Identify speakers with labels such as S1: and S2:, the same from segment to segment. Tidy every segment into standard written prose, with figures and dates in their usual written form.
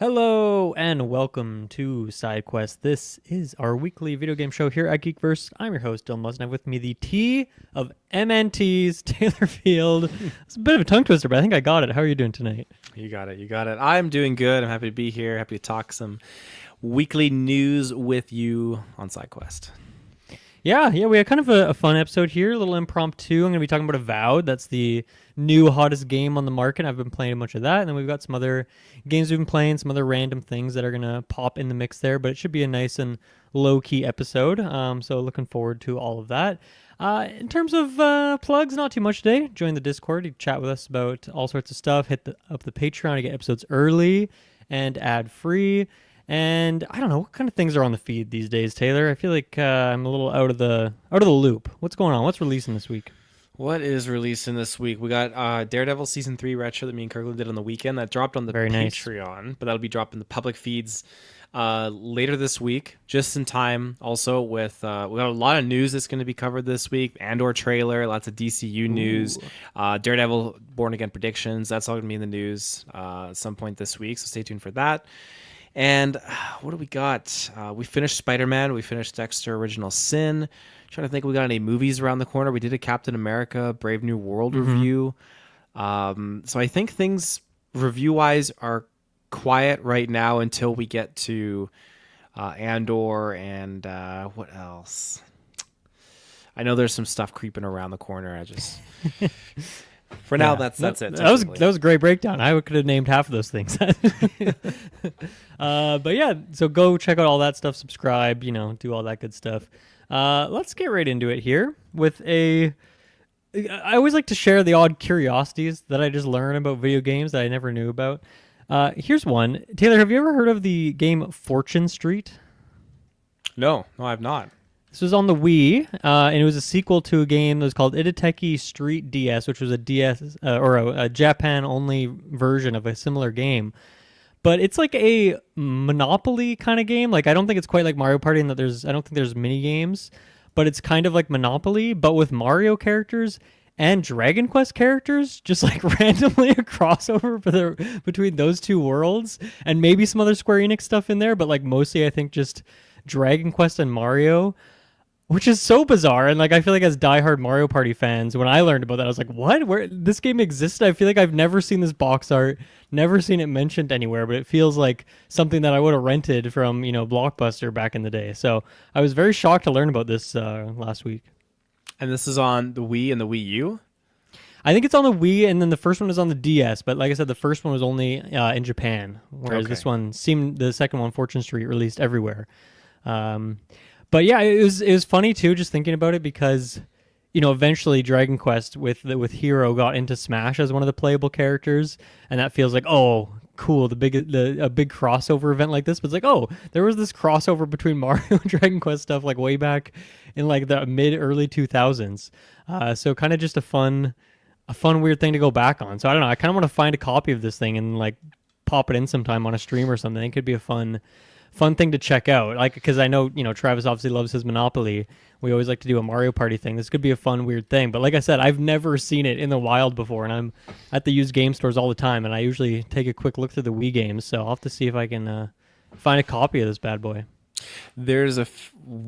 S1: Hello and welcome to Sidequest. This is our weekly video game show here at Geekverse. I'm your host, Dylan Muzzin. I have with me the T of MNTs, Taylor Field. It's a bit of a tongue twister, but I think I got it. How are you doing tonight?
S2: You got it. You got it. I'm doing good. I'm happy to be here. Happy to talk some weekly news with you on Sidequest.
S1: Yeah, we had kind of a fun episode here, a little impromptu. I'm going to be talking about Avowed. That's the new hottest game on the market. I've been playing a bunch of that, and then we've got some other games we've been playing, some other random things that are going to pop in the mix there, but it should be a nice and low-key episode, so looking forward to all of that. In terms of plugs, not too much today. Join the Discord, you chat with us about all sorts of stuff, hit up the Patreon to get episodes early and ad-free. And I don't know what kind of things are on the feed these days, Taylor. I feel like I'm a little out of the loop. What's going on? What's releasing this week?
S2: What is releasing this week? We got Daredevil Season 3 Retro that me and Kirkland did on the weekend. That dropped on the Patreon, but that'll be dropping the public feeds later this week, just in time. Also with we got a lot of news that's going to be covered this week. Andor trailer, lots of DCU news. Daredevil Born Again predictions. That's all going to be in the news at some point this week, so stay tuned for that. And what do we got? We finished Spider-Man. We finished Dexter Original Sin. Trying to think if we got any movies around the corner. We did a Captain America Brave New World review. So I think things review-wise are quiet right now until we get to Andor and what else? I know there's some stuff creeping around the corner. I just... For now, that's it.
S1: That was a great breakdown. I could have named half of those things. But yeah, so go check out all that stuff. Subscribe, do all that good stuff. Let's get right into it here with I always like to share the odd curiosities that I just learn about video games that I never knew about. Here's one. Taylor, have you ever heard of the game Fortune Street?
S2: No, I've not.
S1: This was on the Wii, and it was a sequel to a game that was called Itateki Street DS, which was a DS or a Japan-only version of a similar game. But it's like a Monopoly kind of game. Like I don't think it's quite like Mario Party in that I don't think there's mini games, but it's kind of like Monopoly, but with Mario characters and Dragon Quest characters, just like randomly a crossover between those two worlds, and maybe some other Square Enix stuff in there, but like mostly I think just Dragon Quest and Mario. Which is so bizarre, and like I feel like as diehard Mario Party fans, when I learned about that, I was like, "What? Where this game existed?" I feel like I've never seen this box art, never seen it mentioned anywhere, but it feels like something that I would have rented from Blockbuster back in the day. So I was very shocked to learn about this last week.
S2: And this is on the Wii and the Wii U?
S1: I think it's on the Wii, and then the first one is on the DS. But like I said, the first one was only in Japan, whereas this one the second one, Fortune Street, released everywhere. But yeah, it was funny too, just thinking about it because, eventually Dragon Quest with Hero got into Smash as one of the playable characters, and that feels like, oh, cool, a big crossover event like this. But it's like, oh, there was this crossover between Mario and Dragon Quest stuff like way back in like the early 2000s. So kind of just a fun weird thing to go back on. So I don't know, I kind of want to find a copy of this thing and like pop it in sometime on a stream or something. It could be a fun thing to check out, like because I know Travis obviously loves his Monopoly. We always like to do a Mario Party thing. This could be a fun weird thing, but like I said, I've never seen it in the wild before, and I'm at the used game stores all the time, and I usually take a quick look through the Wii games. So I'll have to see if I can find a copy of this bad boy.
S2: There's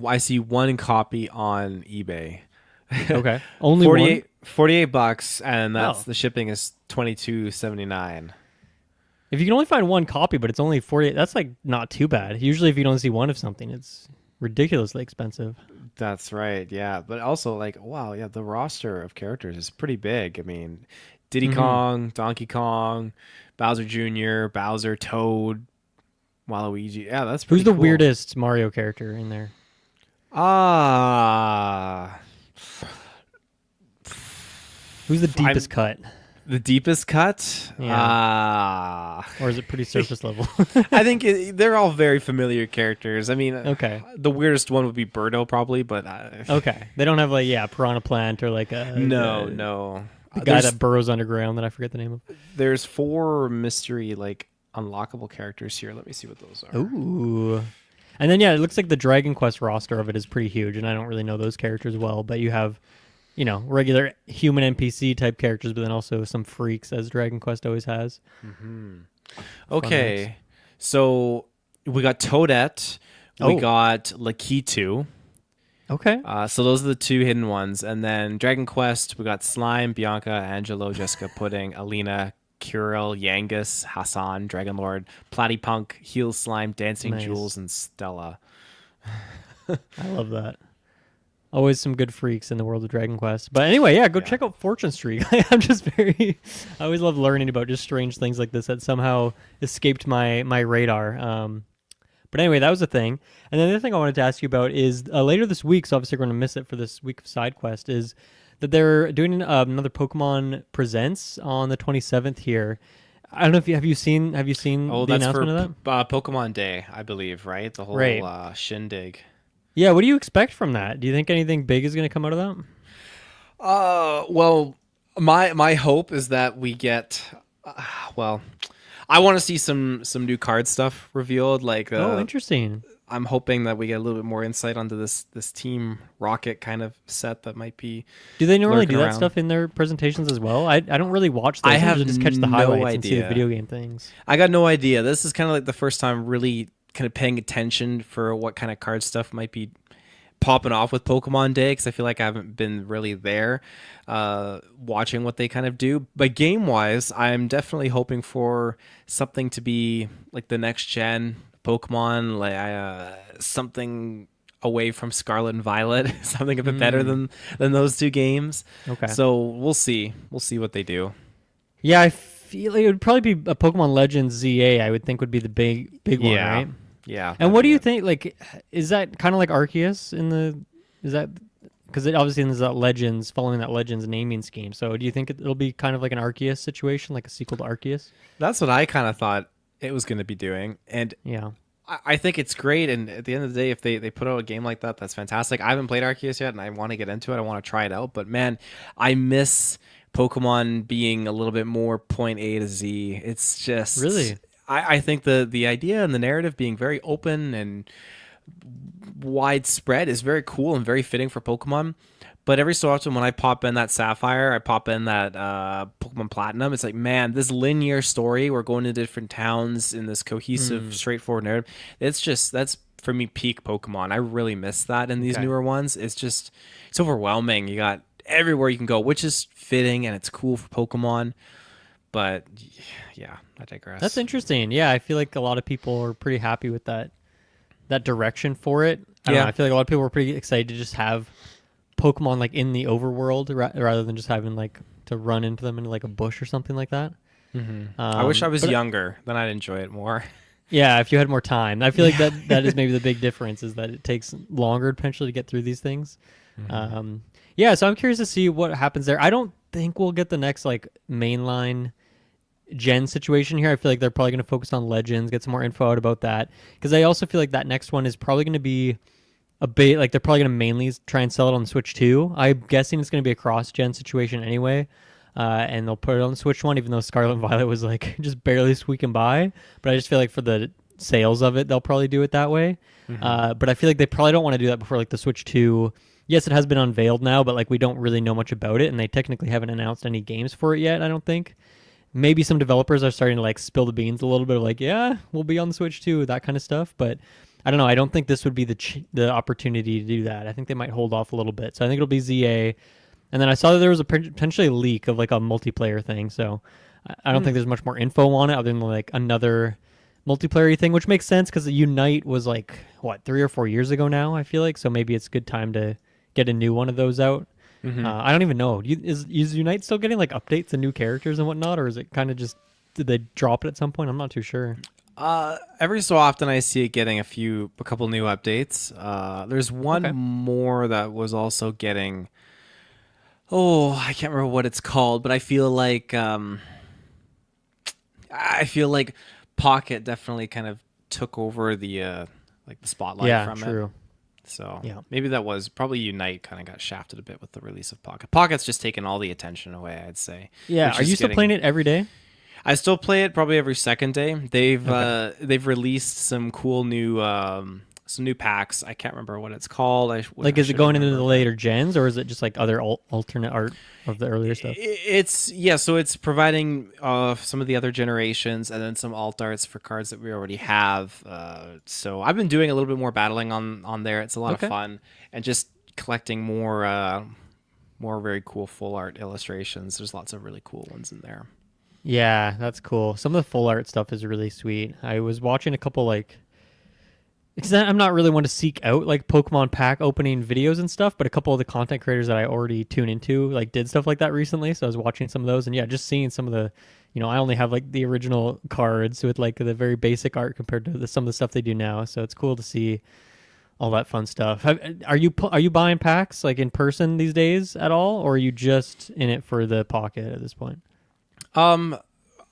S2: I see one copy on eBay.
S1: Okay, only
S2: 48 bucks, and that's the shipping is $22.79.
S1: If you can only find one copy, but it's only 48, that's like not too bad. Usually if you don't see one of something, it's ridiculously expensive.
S2: That's right, yeah. But also like, wow, yeah, the roster of characters is pretty big. I mean, Diddy Kong, Donkey Kong, Bowser Jr., Bowser, Toad, Waluigi. Yeah, that's pretty cool.
S1: Who's the weirdest Mario character in there? Who's the deepest cut?
S2: The deepest cut?
S1: Yeah. Or is it pretty surface level?
S2: I think they're all very familiar characters. I mean,
S1: okay.
S2: The weirdest one would be Birdo probably, but...
S1: okay. They don't have like, Piranha Plant or like a...
S2: No.
S1: The guy that burrows underground that I forget the name of.
S2: There's 4 mystery, like, unlockable characters here. Let me see what those are.
S1: Ooh. And then, it looks like the Dragon Quest roster of it is pretty huge, and I don't really know those characters well, but you have... regular human NPC type characters, but then also some freaks, as Dragon Quest always has.
S2: Okay, So we got Toadette, we
S1: Oh.
S2: got Lakitu.
S1: Okay.
S2: So those are the 2 hidden ones. And then Dragon Quest, we got Slime, Bianca, Angelo, Jessica Pudding, Alina, Kirill, Yangus, Hassan, Dragon Lord, Platypunk, Heel Slime, Dancing
S1: Nice.
S2: Jules, and Stella.
S1: I love that. Always some good freaks in the world of Dragon Quest. But anyway, yeah, go check out Fortune Streak. I'm just I always love learning about just strange things like this that somehow escaped my radar. But anyway, that was a thing. And then the other thing I wanted to ask you about is later this week, so obviously we're going to miss it for this week of Sidequest, is that they're doing another Pokemon Presents on the 27th here. I don't know if have you seen the announcement of that?
S2: Pokemon Day, I believe, right? The whole shindig.
S1: Yeah, what do you expect from that? Do you think anything big is going to come out of that?
S2: Well, my hope is that we get I want to see some new card stuff revealed. Like,
S1: interesting.
S2: I'm hoping that we get a little bit more insight onto this Team Rocket kind of set that might be.
S1: Do they normally do that
S2: around.
S1: stuff in their presentations as well? I don't really watch those.
S2: I have
S1: just catch the highlights and see the
S2: idea.
S1: video game things.
S2: I got no idea. This is kind of like the first time really kind of paying attention for what kind of card stuff might be popping off with Pokemon Day, because I feel like I haven't been really there watching what they kind of do. But game wise, I'm definitely hoping for something to be like the next gen Pokemon, like something away from Scarlet and Violet, something a bit better than those 2 games.
S1: Okay.
S2: So we'll see what they do.
S1: Yeah, I feel like it would probably be a Pokemon Legends ZA. I would think would be the big one, right?
S2: Yeah.
S1: And what do you think? Like, is that kind of like Arceus is that because it obviously is that Legends following that Legends naming scheme? So do you think it'll be kind of like an Arceus situation, like a sequel to Arceus?
S2: That's what I kind of thought it was going to be doing, and
S1: yeah,
S2: I think it's great. And at the end of the day, if they put out a game like that, that's fantastic. I haven't played Arceus yet, and I want to get into it. I want to try it out. But man, I miss Pokemon being a little bit more point A to Z. It's just
S1: really.
S2: I think the idea and the narrative being very open and widespread is very cool and very fitting for Pokemon. But every so often when I pop in that Sapphire, I pop in that Pokemon Platinum, it's like, man, this linear story, we're going to different towns in this cohesive, straightforward narrative. That's for me peak Pokemon. I really miss that in these newer ones. It's overwhelming. You got everywhere you can go, which is fitting and it's cool for Pokemon. But yeah, I digress.
S1: That's interesting. Yeah, I feel like a lot of people are pretty happy with that direction for it. I don't know, I feel like a lot of people were pretty excited to just have Pokemon like in the overworld rather than just having like to run into them in like a bush or something like that.
S2: I wish I was younger, then I'd enjoy it more.
S1: Yeah, if you had more time. I feel like that is maybe the big difference, is that it takes longer potentially to get through these things. Yeah, so I'm curious to see what happens there. I don't think we'll get the next like mainline gen situation here. I feel like they're probably going to focus on Legends, get some more info out about that, because I also feel like that next one is probably going to be a bit like they're probably going to mainly try and sell it on Switch 2. I'm guessing it's going to be a cross-gen situation anyway, and they'll put it on the Switch 1, even though Scarlet and Violet was like just barely squeaking by. But I just feel like for the sales of it, they'll probably do it that way. But I feel like they probably don't want to do that before like the Switch 2. Yes, it has been unveiled now, but like we don't really know much about it, and they technically haven't announced any games for it yet, I don't think. Maybe some developers are starting to like spill the beans a little bit of like, yeah, we'll be on the Switch too, that kind of stuff. But I don't know. I don't think this would be the opportunity to do that. I think they might hold off a little bit. So I think it'll be ZA. And then I saw that there was a potentially leak of like a multiplayer thing. So I don't think there's much more info on it other than like another multiplayer thing, which makes sense because Unite was like, what, 3 or 4 years ago now, I feel like. So maybe it's a good time to get a new one of those out. I don't even know. Is Unite still getting like updates and new characters and whatnot, or is it kind of just, did they drop it at some point? I'm not too sure.
S2: Every so often I see it getting a couple new updates. There's one more that was also getting, I can't remember what it's called, but I feel like Pocket definitely kind of took over the spotlight from it. So maybe that was probably Unite kind of got shafted a bit with the release of Pocket. Pocket's just taken all the attention away, I'd say.
S1: Yeah, are you still playing it every day?
S2: I still play it probably every second day. They've released some cool new some new packs. I can't remember what it's called.
S1: Like, is it going into the later gens, or is it just like other alternate art of the earlier stuff?
S2: So it's providing some of the other generations and then some alt arts for cards that we already have. So I've been doing a little bit more battling on there. It's a lot of fun, and just collecting more very cool full art illustrations. There's lots of really cool ones in there.
S1: Yeah, that's cool. Some of the full art stuff is really sweet. I was watching a couple because I'm not really one to seek out like Pokemon pack opening videos and stuff, but a couple of the content creators that I already tune into like did stuff like that recently. So I was watching some of those, and yeah, just seeing some of the, I only have like the original cards with like the very basic art compared to some of the stuff they do now. So it's cool to see all that fun stuff. Are you buying packs like in person these days at all, or are you just in it for the pocket at this point?
S2: I'm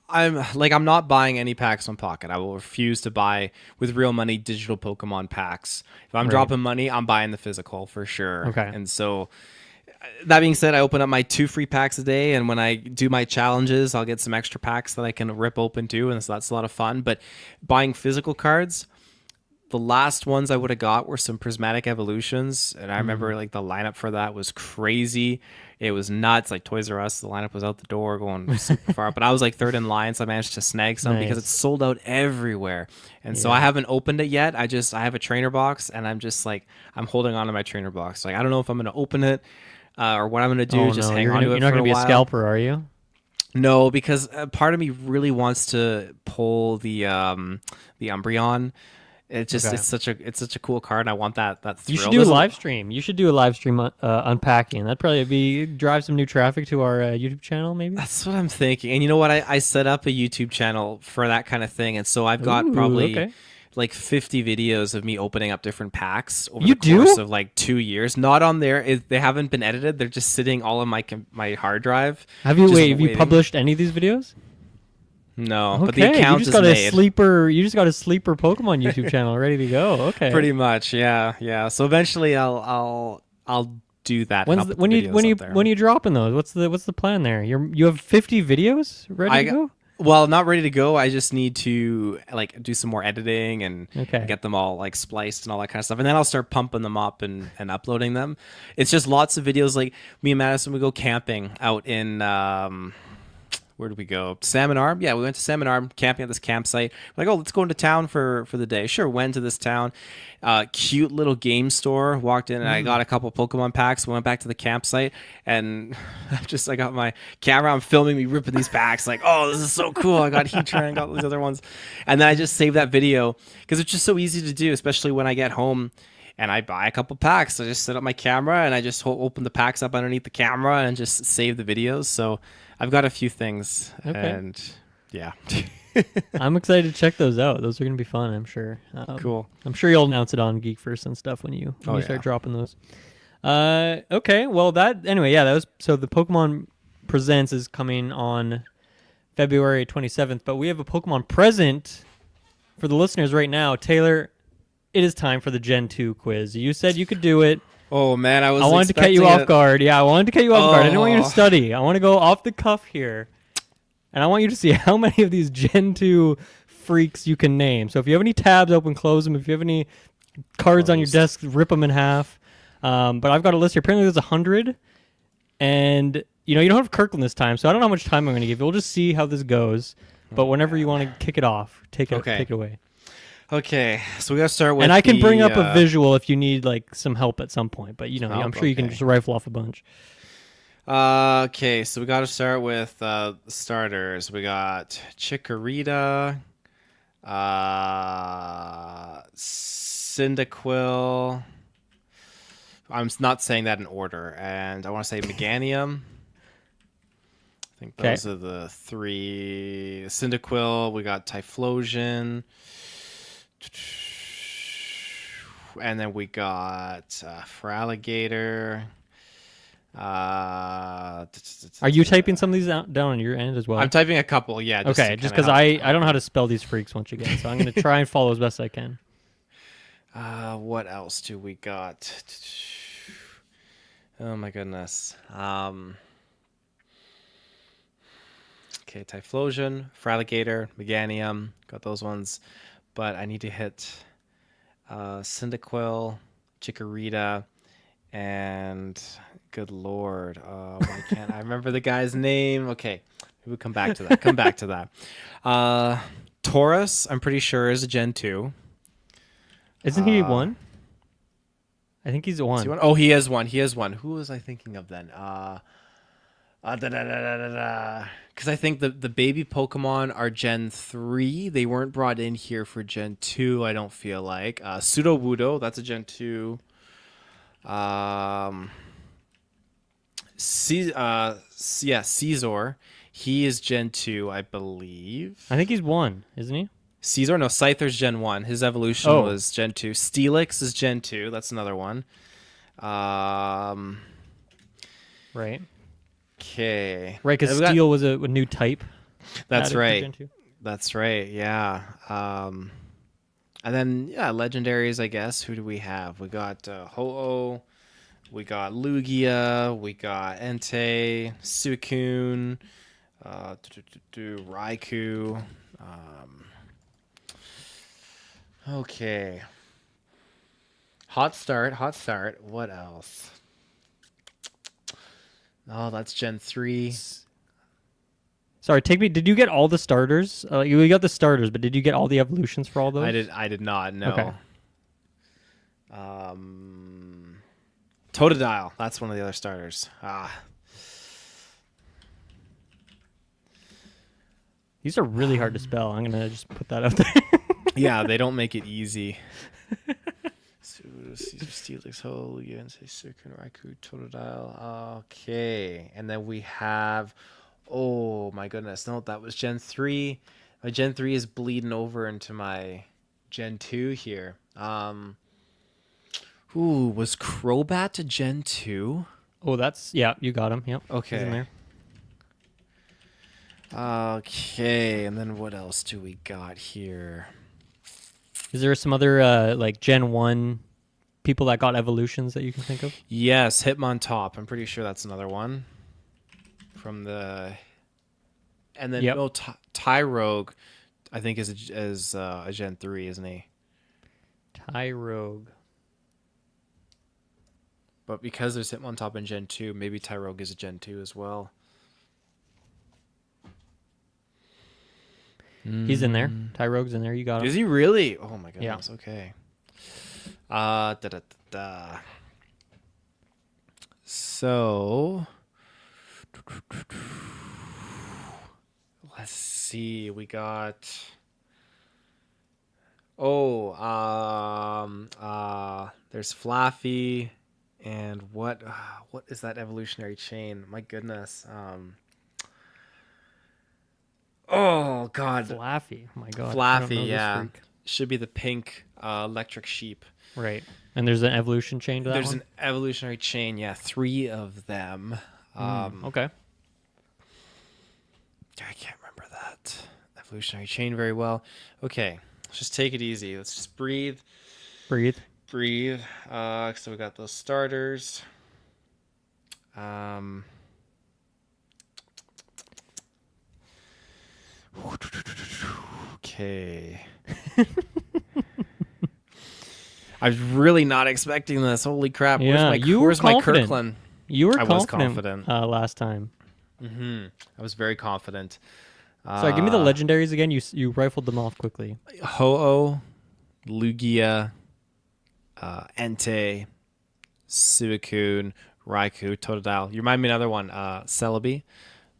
S2: not buying any packs on Pocket. I will refuse to buy with real money digital Pokemon packs. If I'm dropping money, I'm buying the physical for sure.
S1: Okay.
S2: And so that being said, I open up my 2 free packs a day, and when I do my challenges, I'll get some extra packs that I can rip open too, and so that's a lot of fun. But buying physical cards, the last ones I would have got were some Prismatic Evolutions, and I remember like the lineup for that was crazy. It was nuts. Like Toys R Us, the lineup was out the door going super far. But I was like third in line, so I managed to snag some because it's sold out everywhere. And so I haven't opened it yet. I have a trainer box, and I'm holding on to my trainer box. Like I don't know if I'm gonna open it or what I'm gonna do. Hang on to it.
S1: You're not gonna be a scalper, are you?
S2: No, because part of me really wants to pull the Umbreon. It's such a cool card. I want that thrill.
S1: You should do a live stream. You should do a live stream unpacking. That'd probably drive some new traffic to our YouTube channel, maybe.
S2: That's what I'm thinking. And you know what? I set up a YouTube channel for that kind of thing, and so I've got probably like 50 videos of me opening up different packs over the course of like 2 years. Not on there. They haven't been edited. They're just sitting all on my hard drive.
S1: Have you published any of these videos?
S2: No, but the account is made.
S1: You just got a sleeper Pokemon YouTube channel ready to go. Okay,
S2: pretty much, yeah. So eventually, I'll do that.
S1: When are you dropping those? What's the plan there? You have 50 videos ready to go.
S2: Well, not ready to go. I just need to like do some more editing and get them all like spliced and all that kind of stuff, and then I'll start pumping them up and uploading them. It's just lots of videos. Like me and Madison, we go camping out in. Where did we go? Salmon Arm? Yeah, we went to Salmon Arm, camping at this campsite. Like, let's go into town for the day. Sure, went to this town. Cute little game store. Walked in and I got a couple Pokemon packs. Went back to the campsite and I got my camera. I'm filming me ripping these packs. Like, oh, this is so cool. I got Heatran, got these other ones. And then I just saved that video because it's just so easy to do, especially when I get home and I buy a couple packs. I just set up my camera and I just open the packs up underneath the camera and just save the videos. So I've got a few things, and yeah.
S1: I'm excited to check those out. Those are going to be fun, I'm sure.
S2: Cool.
S1: I'm sure you'll announce it on Geek First and stuff when you start dropping those. Okay, well, that was so the Pokemon Presents is coming on February 27th, but we have a Pokemon present for the listeners right now. Taylor, it is time for the Gen 2 quiz. You said you could do it.
S2: Oh man, I
S1: wanted to cut you off guard. Yeah, I wanted to cut you off guard. I didn't want you to study. I want to go off the cuff here, and I want you to see how many of these Gen 2 freaks you can name. So if you have any tabs open, close them. If you have any cards on your desk, rip them in half. But I've got a list here. Apparently there's 100, and you don't have Kirkland this time, so I don't know how much time I'm going to give you. We'll just see how this goes. But whenever you want to kick it off, take it away.
S2: Okay, so we got to start with.
S1: And I can bring up a visual if you need like some help at some point, but I'm sure you can just rifle off a bunch.
S2: Okay, so we got to start with starters. We got Chikorita, Cyndaquil. I'm not saying that in order, and I want to say Meganium. I think those are the 3. Cyndaquil. We got Typhlosion. And then we got Feraligatr.
S1: Are you typing some of these down on your end as well?
S2: I'm typing a couple, yeah.
S1: Just because I don't know how to spell these freaks once again, so I'm going to try and follow as best I can.
S2: What else do we got? Oh my goodness. Okay, Typhlosion, Feraligatr, Meganium. Got those ones. But I need to hit Cyndaquil, Chikorita, and good lord, why can't I remember the guy's name? Okay, we'll come back to that. Come back to that. Taurus, I'm pretty sure, is a Gen 2.
S1: Isn't he one? I think he's one.
S2: Is he one. Oh, he is one. He is one. Who was I thinking of then? Because I think the baby Pokemon are Gen 3. They weren't brought in here for Gen 2, I don't feel like. Sudowoodo, that's a Gen 2. Caesar. He is Gen 2, I believe.
S1: I think he's one, isn't he?
S2: Caesar? No, Scyther's Gen 1. His evolution was Gen 2. Steelix is Gen 2. That's another one.
S1: Right.
S2: Okay.
S1: Right, because Steel was a new type.
S2: That's right. That's right. Yeah. And then legendaries. I guess. Who do we have? We got Ho-Oh. We got Lugia. We got Entei, Suicune, Raikou. Okay. Hot start. What else? Oh, that's Gen 3.
S1: Sorry, did you get all the starters? You got the starters, but did you get all the evolutions for all those?
S2: I did not, no.
S1: Okay.
S2: Totodile, that's one of the other starters.
S1: These are really hard to spell. I'm going to just put that out there.
S2: Yeah, they don't make it easy. Caesar, Steelix, Ho, Lugia, Entei, Suicune, Raikou, Totodile. Okay, and then we have. Oh my goodness! No, that was Gen 3. My Gen 3 is bleeding over into my Gen 2 here. Was Crobat a Gen 2?
S1: Oh, you got him. Yep.
S2: Okay.
S1: He's in there.
S2: Okay, and then what else do we got here?
S1: Is there some other like Gen 1 people that got evolutions that you can think of?
S2: Yes, Hitmontop. I'm pretty sure that's another one. From the... And then Tyrogue, I think, is a Gen 3, isn't he?
S1: Tyrogue.
S2: But because there's Hitmontop in Gen 2, maybe Tyrogue is a Gen 2 as well.
S1: He's in there. Tyrogue's in there. You got him.
S2: Is he really? Oh my goodness.
S1: Yeah.
S2: Okay. So let's see. We got. There's Flaffy, and what is that evolutionary chain? My goodness. Oh God,
S1: Flaffy. Oh my God.
S2: Flaffy, yeah, should be the pink electric sheep.
S1: Right, and there's an evolution chain to that.
S2: There's an evolutionary chain, yeah, 3 of them.
S1: Okay.
S2: I can't remember that evolutionary chain very well. Okay, let's just take it easy. Let's just breathe. So we got those starters. Okay. I was really not expecting this. Holy crap.
S1: Yeah,
S2: Where's my Kirkland?
S1: You were
S2: I was confident.
S1: Last time.
S2: I was very confident.
S1: Sorry, give me the legendaries again. You rifled them off quickly.
S2: Ho-Oh, Lugia, Entei, Suicune, Raikou, Totodile. You remind me of another one, Celebi.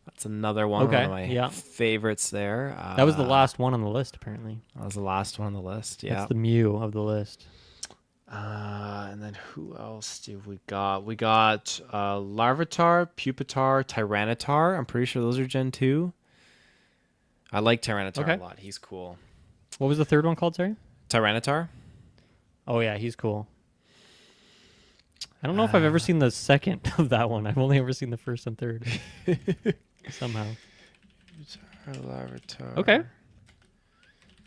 S2: That's another one.
S1: Okay,
S2: one of my favorites there.
S1: That was the last one on the list, apparently.
S2: That was the last one on the list, yeah.
S1: That's the Mew of the list.
S2: And then who else do we got? We got Larvitar, Pupitar, Tyranitar. I'm pretty sure those are Gen 2. I like Tyranitar a lot. He's cool.
S1: What was the third one called, sorry?
S2: Tyranitar.
S1: Oh, yeah, he's cool. I don't know if I've ever seen the second of that one. I've only ever seen the first and third. Somehow.
S2: Larvitar.
S1: Okay.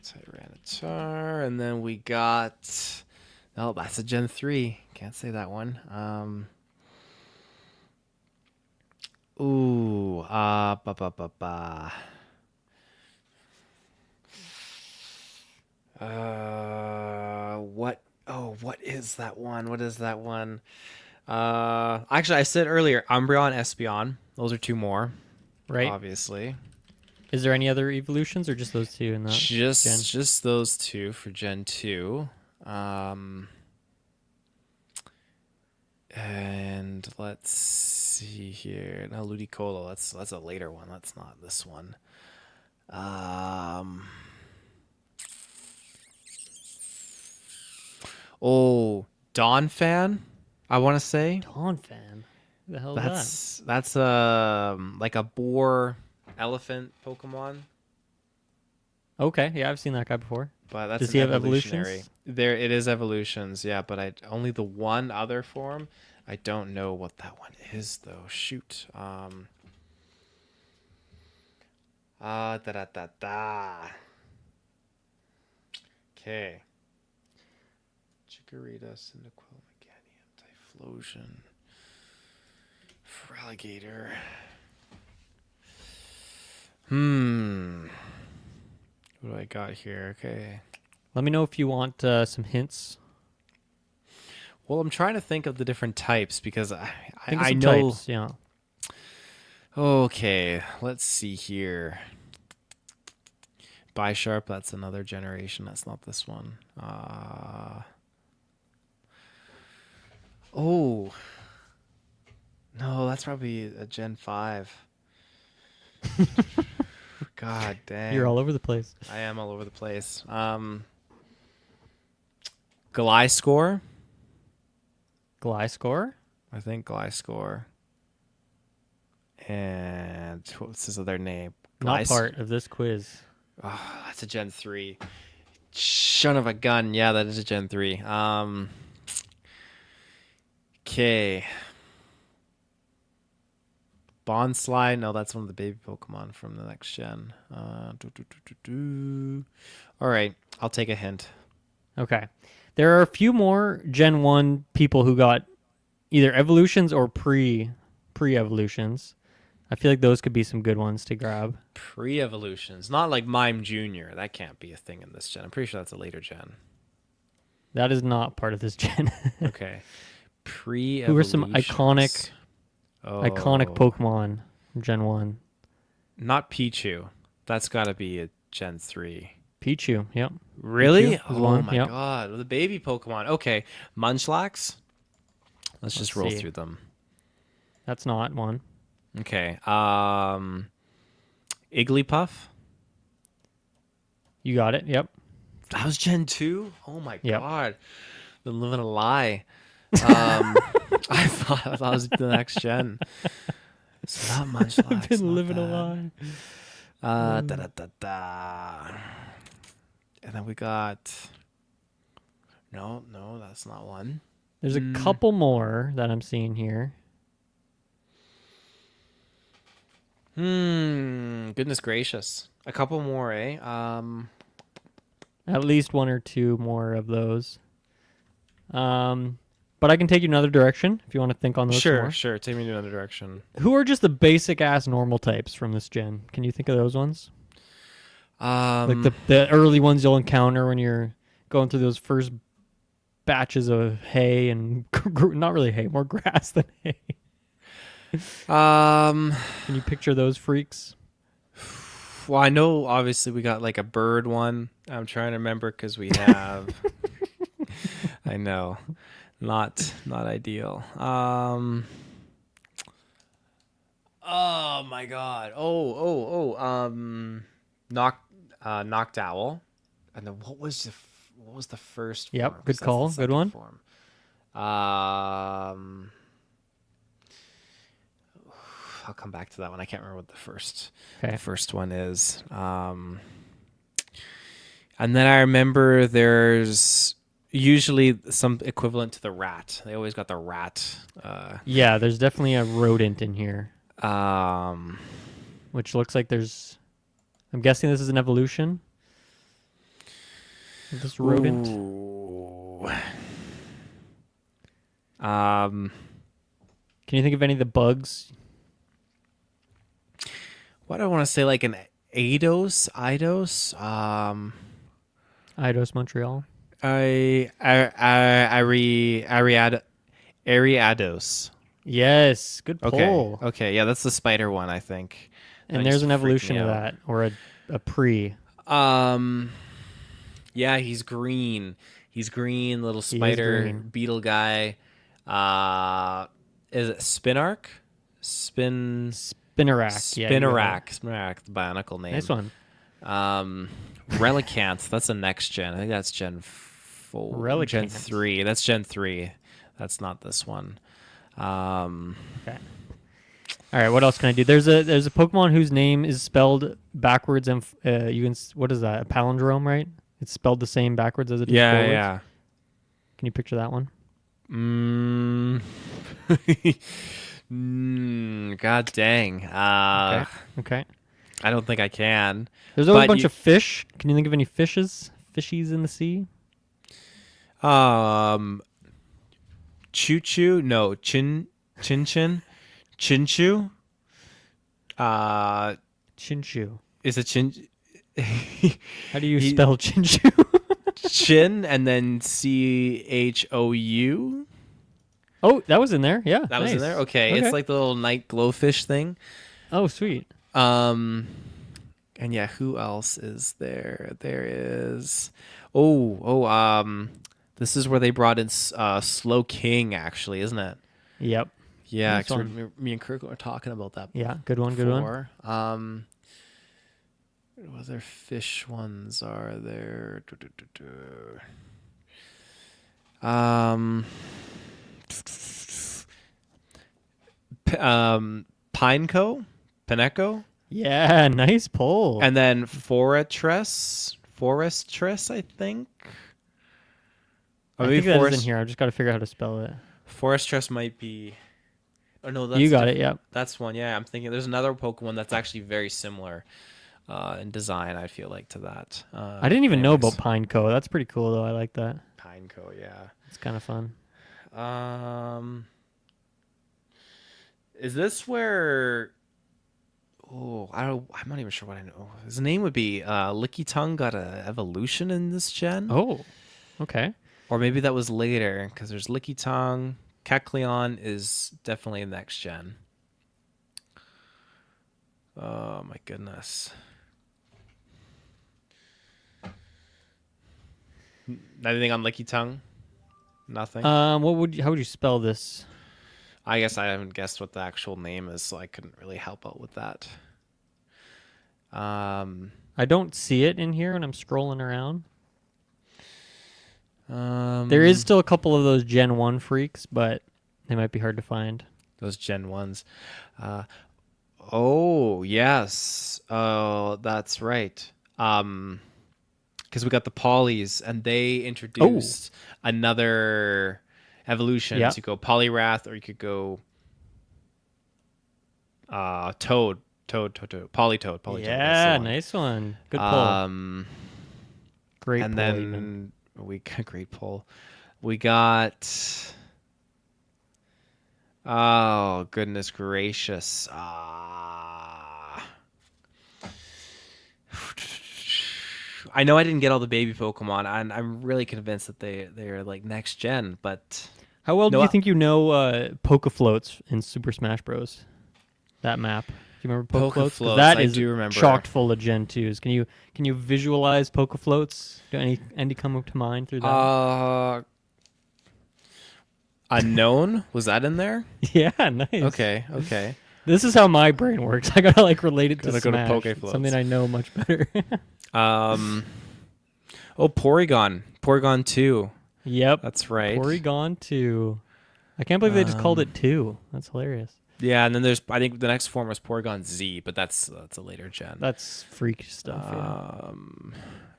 S2: Tyranitar. And then we got... Oh, that's a Gen 3. Can't say that one. What what is that one? What is that one? Actually, I said earlier, Umbreon, Espeon. Those are two more,
S1: Right.
S2: obviously.
S1: Is there any other evolutions or just those two in that gen?
S2: Just those two for Gen 2. And let's see here. Now Ludicolo, that's a later one. That's not this one. Oh, Dawn Fan, I want to say.
S1: Dawn Fan. Who the hell is that?
S2: That's like a boar elephant Pokemon.
S1: Okay, yeah, I've seen that guy before.
S2: But that's
S1: Does he have evolutions?
S2: There it is evolutions, yeah, but I only the one other form. I don't know what that one is though. Shoot. Da da da da. Okay. Chikorita, Cyndaquil, Meganium, Typhlosion, Feraligatr. What do I got here? Okay.
S1: Let me know if you want some hints.
S2: Well, I'm trying to think of the different types because
S1: I
S2: know.
S1: Types, yeah.
S2: Okay, let's see here. Bisharp, that's another generation. That's not this one. Oh. No, that's probably a Gen 5. God dang.
S1: You're all over the place.
S2: I am all over the place. Gliscor.
S1: Gliscor?
S2: I think Gliscor. And what's his other name?
S1: Not part of this quiz.
S2: Oh, that's a Gen 3. Son of a gun. Yeah, that is a Gen 3. Okay. Bonsly. No, that's one of the baby Pokemon from the next gen. All right. I'll take a hint.
S1: Okay. There are a few more Gen 1 people who got either evolutions or pre-evolutions. I feel like those could be some good ones to grab.
S2: Pre-evolutions. Not like Mime Jr. That can't be a thing in this gen. I'm pretty sure that's a later gen.
S1: That is not part of this gen.
S2: Okay. Pre-evolutions.
S1: Who are some iconic Pokemon from Gen 1?
S2: Not Pichu. That's got to be a Gen 3.
S1: Pichu, yep.
S2: Really?
S1: Oh
S2: my god. The baby Pokemon. Okay. Munchlax. Let's just roll through them.
S1: That's not one.
S2: Okay. Igglypuff.
S1: You got it, yep.
S2: That was Gen 2? Oh my god. Been living a lie. I thought it was the next gen. It's not Munchlax.
S1: I've been living a lie.
S2: And then we got... No, that's not one.
S1: There's a couple more that I'm seeing here.
S2: Goodness gracious. A couple more, eh?
S1: At least one or two more of those. But I can take you another direction if you want to think on those more.
S2: Sure. Take me in another direction.
S1: Who are just the basic ass normal types from this gen? Can you think of those ones? Like the early ones you'll encounter when you're going through those first batches of hay and not really hay, more grass than hay. Can you picture those freaks?
S2: Well, I know obviously we got like a bird one. I'm trying to remember because we have. I know, not ideal. Oh my god. Noctowl. And then what was the first form?
S1: Yep, good call. Good one.
S2: Form. I'll come back to that one. I can't remember what the first one is. And then I remember there's usually some equivalent to the rat. They always got the rat.
S1: Yeah, there's definitely a rodent in here. Which looks like there's... I'm guessing this is an evolution. This rodent.
S2: Ooh.
S1: Can you think of any of the bugs?
S2: What do I want to say? Like an Eidos?
S1: Eidos Montreal.
S2: Ariados.
S1: Yes, good pull.
S2: Okay, yeah, that's the spider one, I think.
S1: And there's an evolution of that, or a pre.
S2: Yeah, he's green. He's green, little spider
S1: green.
S2: beetle guy. Is it Spinarch?
S1: Spinnerack.
S2: Spinerack, the bionicle name.
S1: Nice one.
S2: Relicanth, that's the next gen. I think that's Gen 4. Gen 3. That's Gen 3. That's not this one.
S1: Okay. All right, what else can I do? There's a Pokemon whose name is spelled backwards, and you can, what is that? A palindrome, right? It's spelled the same backwards as it is forwards.
S2: Yeah.
S1: Can you picture that one?
S2: God dang.
S1: Okay.
S2: I don't think I can.
S1: There's always a bunch of fish. Can you think of any fishies in the sea?
S2: Choo Choo? No, Chin Chinchu?
S1: Chinchu.
S2: Is it Chin?
S1: How do you spell Chinchu?
S2: Chin and then Chou.
S1: Oh, that was in there. Yeah,
S2: that was in there. Okay, it's like the little night glowfish thing.
S1: Oh, sweet.
S2: And yeah, who else is there? There is. This is where they brought in Slow King, actually, isn't it?
S1: Yep.
S2: Yeah, me and Kirk were talking about that.
S1: Yeah, good one.
S2: What other fish ones are there? Pineco.
S1: Yeah, nice pull.
S2: And then Forestress, I think.
S1: I think that is in here. I just got to figure out how to spell it.
S2: Forestress might be. Oh no, that's
S1: you got it. Yep.
S2: That's one. Yeah, I'm thinking there's another Pokemon that's actually very similar in design. I feel like to that.
S1: I didn't even know about Pineco. That's pretty cool though. I like that.
S2: Pineco, yeah.
S1: It's kind of fun.
S2: Is this where? Oh, I'm not even sure what I know. His name would be Licky Tongue got a evolution in this gen.
S1: Oh, okay.
S2: Or maybe that was later because there's Licky Tongue. Kecleon is definitely the next gen. Oh my goodness. Anything on Licky Tongue? Nothing.
S1: How would you spell this?
S2: I guess I haven't guessed what the actual name is, so I couldn't really help out with that.
S1: I don't see it in here when I'm scrolling around. There is still a couple of those Gen 1 freaks, but they might be hard to find.
S2: Those Gen 1s. Oh, yes. Oh, that's right. Because we got the Polys, and they introduced another evolution.
S1: Yeah.
S2: So you go Poliwrath, or you could go Toad. Polytoad.
S1: Yeah, nice one. Good pull. Great
S2: and
S1: pull.
S2: And then
S1: even.
S2: we got great pull. We got. Oh, goodness gracious. I know I didn't get all the baby Pokemon, and I'm really convinced that they're like next gen, but
S1: how well do you think you know Pokefloats in Super Smash Bros? That map. Do you remember Pokefloats? That is chocked full of Gen 2s. Can you visualize Pokefloats? Do any come up to mind through that?
S2: Unknown? Was that in there?
S1: Yeah, nice.
S2: Okay.
S1: This is how my brain works. I gotta like relate it to Smash.
S2: Go to
S1: something I know much better.
S2: Porygon. Porygon 2.
S1: Yep.
S2: That's right.
S1: Porygon 2. I can't believe they just called it 2. That's hilarious.
S2: Yeah, and then I think the next form was Porygon Z, but that's a later gen.
S1: That's freak stuff.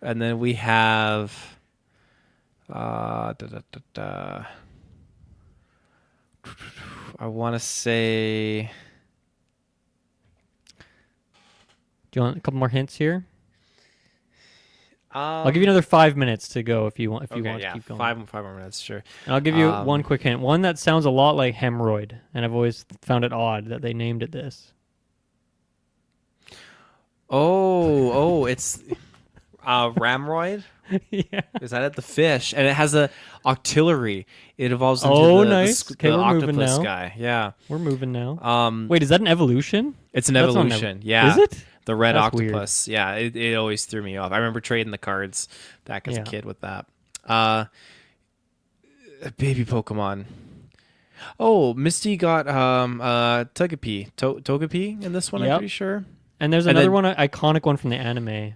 S2: And then we have I want to say.
S1: Do you want a couple more hints here? I'll give you another 5 minutes to go if you want. If you want to keep going.
S2: 5 more minutes, sure.
S1: And I'll give you one quick hint. One that sounds a lot like hemorrhoid, and I've always found it odd that they named it this.
S2: Oh, it's Ramroid.
S1: Yeah.
S2: Is that at the fish? And it has a octillery. It evolves into
S1: Oh,
S2: the
S1: nice. Okay,
S2: the
S1: we're moving
S2: octopus
S1: now.
S2: guy. Yeah.
S1: We're moving now.
S2: Um,
S1: Wait, is that an evolution?
S2: it's an
S1: That's not
S2: evolution.
S1: Is
S2: Yeah.
S1: it?
S2: The red
S1: That's weird.
S2: octopus. Yeah. It always threw me off. I remember trading the cards back as a
S1: Yeah.
S2: kid with that. Baby Pokemon. Oh, Misty got Togepi. Togepi in this one, I'm
S1: Yep.
S2: pretty sure.
S1: And there's another one, iconic one from the anime.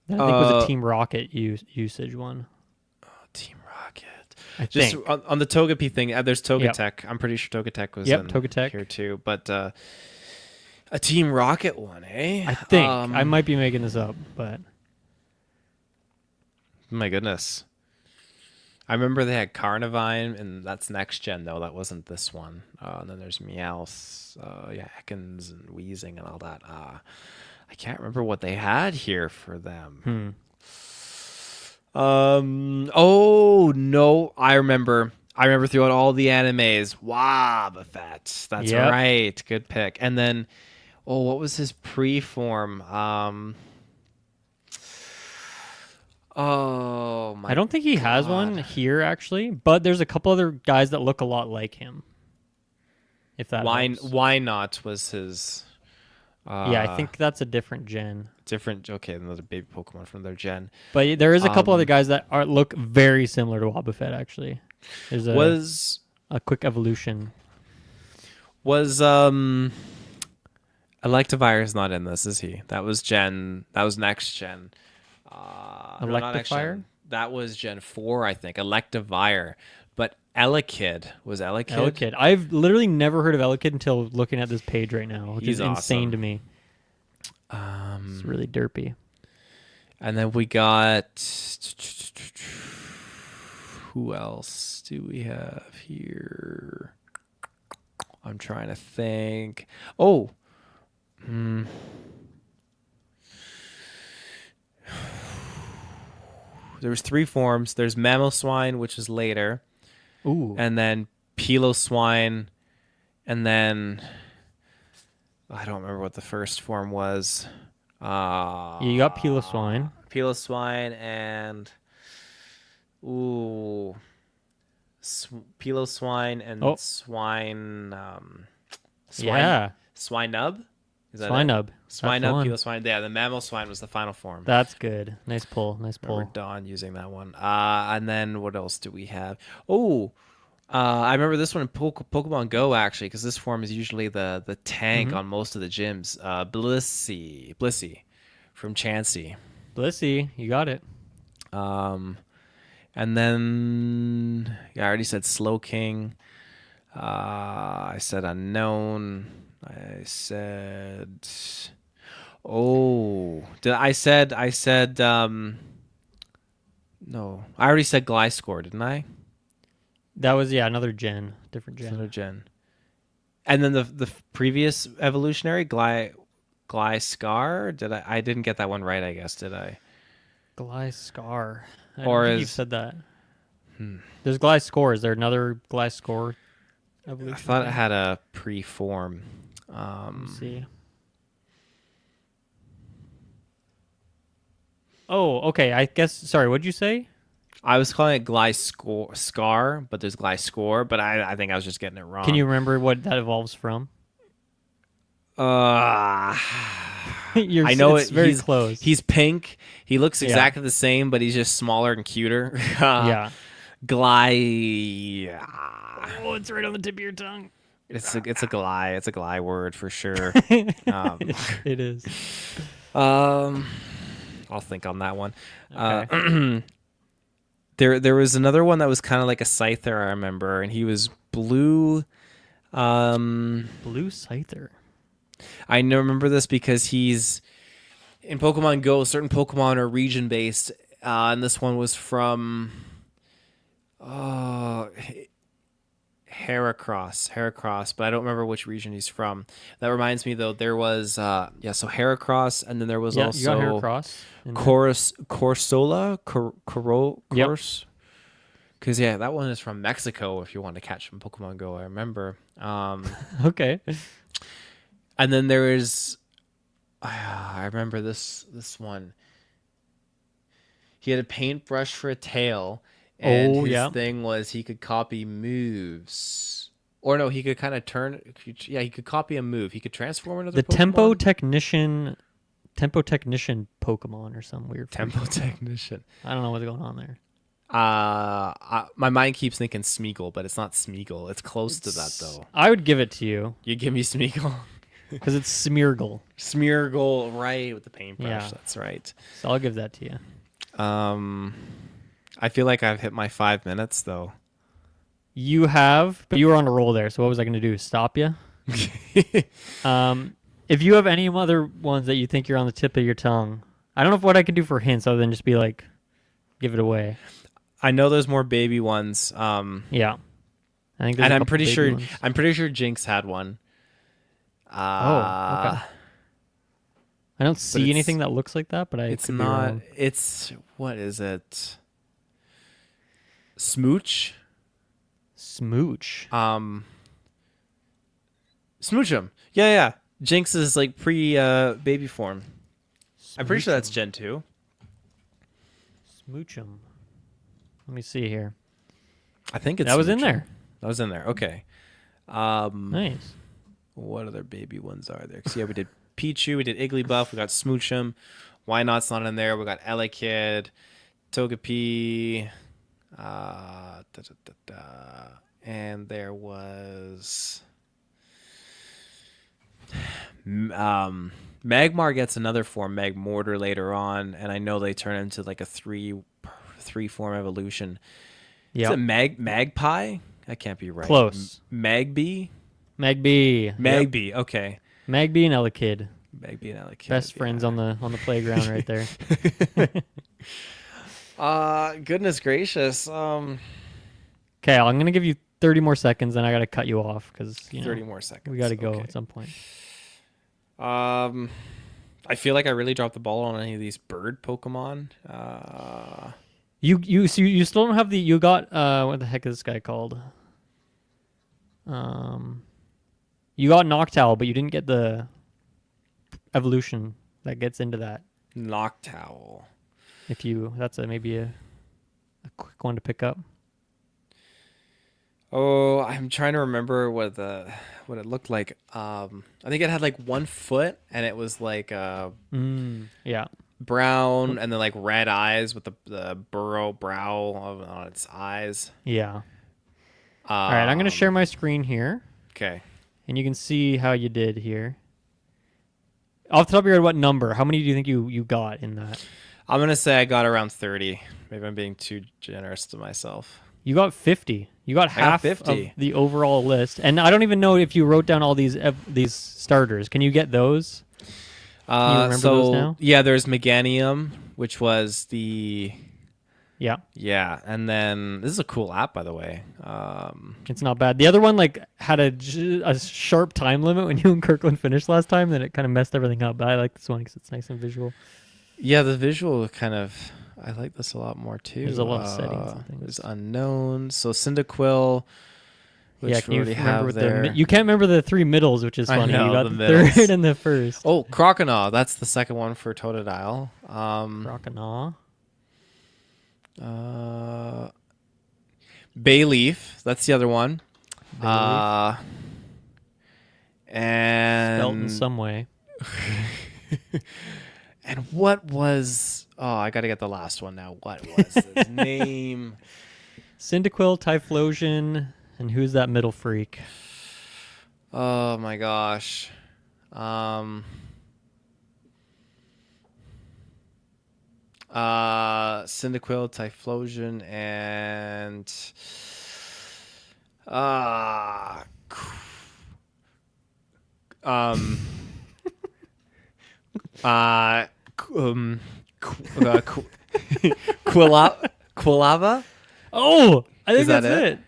S1: That I think was a Team Rocket usage one.
S2: Team Rocket.
S1: I
S2: Just
S1: think.
S2: on the Togepi thing, there's Togetic. I'm pretty sure Togetic was in
S1: Togetic
S2: here too. But a Team Rocket one, eh?
S1: I think. I might be making this up, but
S2: my goodness. I remember they had Carnivine, and that's next gen though. That wasn't this one. And then there's Meowth, Ekans, and Weezing, and all that. I can't remember what they had here for them. Oh no, I remember throughout all the animes, Wobbuffet. That's right. Good pick. And then, what was his pre-form? Oh my!
S1: I don't think he has one here actually, but there's a couple other guys that look a lot like him. If that helps.
S2: Why not was his?
S1: Yeah, I think that's a different gen.
S2: Different. Okay, another baby Pokemon from their gen.
S1: But there is a couple other guys that look very similar to Wobbuffet actually. There's a quick evolution.
S2: Was Electivire not in this? Is he? That was next gen.
S1: Electivire?
S2: That was Gen 4, I think. Electivire. But Elekid. Was Elekid?
S1: Elekid. I've literally never heard of Elekid until looking at this page right now, which is insane to me. It's really derpy.
S2: And then we got... Who else do we have here? I'm trying to think. Oh! There's 3 forms. There's Mamoswine, which is later.
S1: Ooh.
S2: And then Piloswine. And then... I don't remember what the first form was.
S1: You got Piloswine.
S2: Piloswine and... Ooh... Piloswine and Swine... Swinub?
S1: Swinub.
S2: Swinub, Piloswine. Yeah, the Mamoswine was the final form.
S1: That's good. Nice pull. Nice pull.
S2: Remember Dawn using that one. And then what else do we have? Oh, I remember this one in Pokemon Go actually, because this form is usually the tank on most of the gyms. Blissey from Chansey.
S1: Blissey, you got it.
S2: And then I already said Slowking. I said Unknown. I said. Oh, I said no. I already said Gliscor, didn't I?
S1: That was another gen, different gen.
S2: Another gen. And then the previous evolutionary Gliscar, I didn't get that one right, I guess, did I?
S1: Gliscar. I don't think you've said that. There's Gliscor. Is there another Gliscor evolution?
S2: I thought it had a pre-form.
S1: Let's see. Oh, okay. I guess. Sorry, what'd you say?
S2: I was calling it Gliscor, but there's Gliscor, but I think I was just getting it wrong.
S1: Can you remember what that evolves from?
S2: I know it's very
S1: close.
S2: He's pink. He looks exactly the same, but he's just smaller and cuter.
S1: Yeah.
S2: Oh,
S1: it's right on the tip of your tongue.
S2: It's a Gly. It's a Gly word for sure.
S1: It is.
S2: I'll think on that one.
S1: Okay.
S2: There was another one that was kind of like a Scyther, I remember, and he was blue.
S1: Blue Scyther.
S2: I remember this because he's in Pokemon Go. Certain Pokemon are region based, and this one was from Heracross, but I don't remember which region he's from. That reminds me though, there was so Heracross, and then there was also
S1: you got Heracross.
S2: Corsola, because that one is from Mexico. If you want to catch from Pokemon Go, I remember.
S1: Okay.
S2: And then there is, I remember this one. He had a paintbrush for a tail, and his
S1: yeah.
S2: thing was he could copy moves. Or no, he could kind of turn. Yeah, he could copy a move. He could transform into
S1: The
S2: Pokemon.
S1: Tempo Technician Pokemon or some weird.
S2: Tempo Technician.
S1: I don't know what's going on there.
S2: My mind keeps thinking Smeagol, but it's not Smeagol. It's close to that though.
S1: I would give it to you.
S2: You give me Smeagol.
S1: Because it's Smeargle.
S2: Smeargle, right, with the paintbrush.
S1: Yeah.
S2: That's right.
S1: So I'll give that to you.
S2: I feel like I've hit my 5 minutes though.
S1: You have, but you were on a roll there. So what was I going to do? Stop you? If you have any other ones that you think you're on the tip of your tongue, I don't know what I could do for hints other than just be like, give it away.
S2: I know there's more baby ones.
S1: Yeah, I think.
S2: And I'm pretty sure Jinx had one.
S1: Okay. I don't see anything that looks like that, but
S2: it's
S1: could
S2: not.
S1: Be wrong.
S2: It's what is it? Smooch. Smoochum. Yeah. Jinx is like baby form. I'm pretty sure that's Gen 2.
S1: Smoochum. Let me see here.
S2: I think it's
S1: that was
S2: Smoochum.
S1: in there.
S2: That was in there. Okay.
S1: Nice.
S2: What other baby ones are there? So yeah, we did Pichu, we did Igglybuff, we got Smoochum. Why Not's not in there? We got Elekid, Togepi, and there was Magmar gets another form, Magmortar, later on, and I know they turn into like a three form evolution.
S1: Yeah.
S2: Is it Magpie? That can't be right.
S1: Close.
S2: Magby.
S1: Magby.
S2: Yep. Okay.
S1: Magby and Elekid.
S2: Magby and Elekid.
S1: Best friends on the playground right there.
S2: Goodness gracious.
S1: Okay, I'm gonna give you 30 more seconds, and I gotta cut you off because
S2: 30 more seconds.
S1: We gotta go at some point.
S2: I feel like I really dropped the ball on any of these bird Pokemon.
S1: You still don't have the. You got what the heck is this guy called? You got Noctowl, but you didn't get the evolution that gets into that.
S2: Noctowl.
S1: That's maybe a quick one to pick up.
S2: Oh, I'm trying to remember what it looked like. I think it had like 1 foot, and it was like
S1: yeah,
S2: brown, and then like red eyes with the burrow brow on its eyes.
S1: Yeah. All right, I'm gonna share my screen here.
S2: Okay.
S1: And you can see how you did here. Off the top of your head, what number? How many do you think you got in that?
S2: I'm going to say I got around 30. Maybe I'm being too generous to myself.
S1: You got 50. You got half 50 of the overall list. And I don't even know if you wrote down all these starters. Can you get those? Can you remember those now?
S2: Yeah, there's Meganium, which was the...
S1: Yeah.
S2: Yeah, and then this is a cool app, by the way.
S1: It's not bad. The other one had a sharp time limit when you and Kirkland finished last time, then it kind of messed everything up. But I like this one because it's nice and visual.
S2: Yeah, the visual I like this a lot more too.
S1: There's a lot of settings and things.
S2: There's unknowns. So Cyndaquil, which
S1: can you
S2: already
S1: remember
S2: have there.
S1: you can't remember the 3 middles, which is funny.
S2: I know,
S1: you got
S2: the
S1: the third and the first.
S2: Oh, Croconaw. That's the second one for Totodile.
S1: Croconaw.
S2: Bayleaf, that's the other one.
S1: Bayleaf.
S2: And
S1: spelled in some way.
S2: And what was? Oh, I gotta get the last one now. What was his name?
S1: Cyndaquil, Typhlosion, and who's that middle freak?
S2: Oh my gosh. Cyndaquil, Typhlosion, and Quilava.
S1: Oh, I think that's it.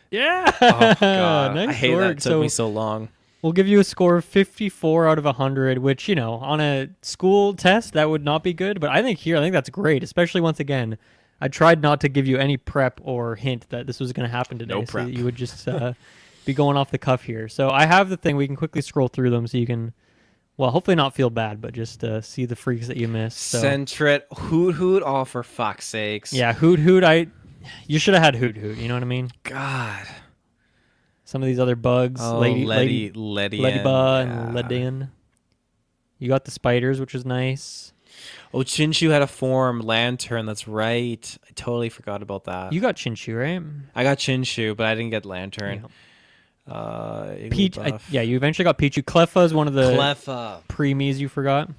S1: Yeah.
S2: Oh god,
S1: nice
S2: I hate
S1: work.
S2: that. It took me so long.
S1: We'll give you a score of 54 out of 100, which, on a school test, that would not be good. But I think that's great, especially once again, I tried not to give you any prep or hint that this was going to happen today.
S2: No prep.
S1: So you would just be going off the cuff here. So I have the thing. We can quickly scroll through them so you can Well, hopefully not feel bad, but just see the freaks that you missed. So.
S2: Sentret, Hoot Hoot. Oh, for fuck's sakes.
S1: Yeah, Hoot Hoot. You should have had Hoot Hoot. You know what I mean?
S2: God.
S1: Some of these other bugs,
S2: Oh,
S1: Ladybug
S2: yeah.
S1: and Ledian. You got the spiders, which is nice.
S2: Oh, Chinchu had a form, Lantern. That's right. I totally forgot about that.
S1: You got Chinchu, right?
S2: I got Chinchu, but I didn't get Lantern.
S1: Yeah. Peach. Yeah, you eventually got Pichu. Cleffa is one of the preemies you forgot.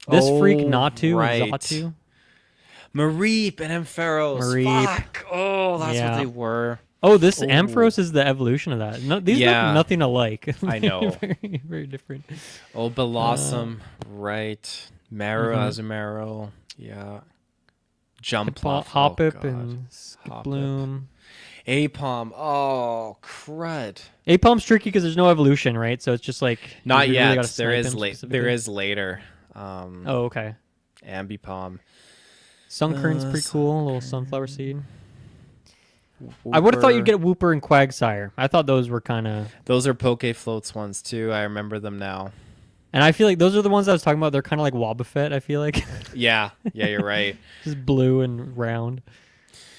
S1: This freak, Natu,
S2: right.
S1: and Xatu.
S2: Mareep and Ampharos.
S1: Mareep.
S2: Fuck. Oh, that's what they were.
S1: Oh, this Ampharos is the evolution of that. No, these look nothing alike.
S2: I know.
S1: very, very different.
S2: Oh, Blossom. Right. Marrow, Azumarill. Yeah. Jumpluff.
S1: Hoppip and Skiploom.
S2: Apom. Oh, crud.
S1: Apom's tricky because there's no evolution, right? So it's just like
S2: not yet.
S1: Really
S2: there is later.
S1: Oh, okay.
S2: Ambipom.
S1: Sunkern's pretty cool. A little sunflower seed. Wooper. I would have thought you'd get Wooper and Quagsire. I thought those were kind of...
S2: Those are Poke Floats ones, too. I remember them now.
S1: And I feel like those are the ones I was talking about. They're kind of like Wobbuffet, I feel like.
S2: Yeah, you're right.
S1: Just blue and round.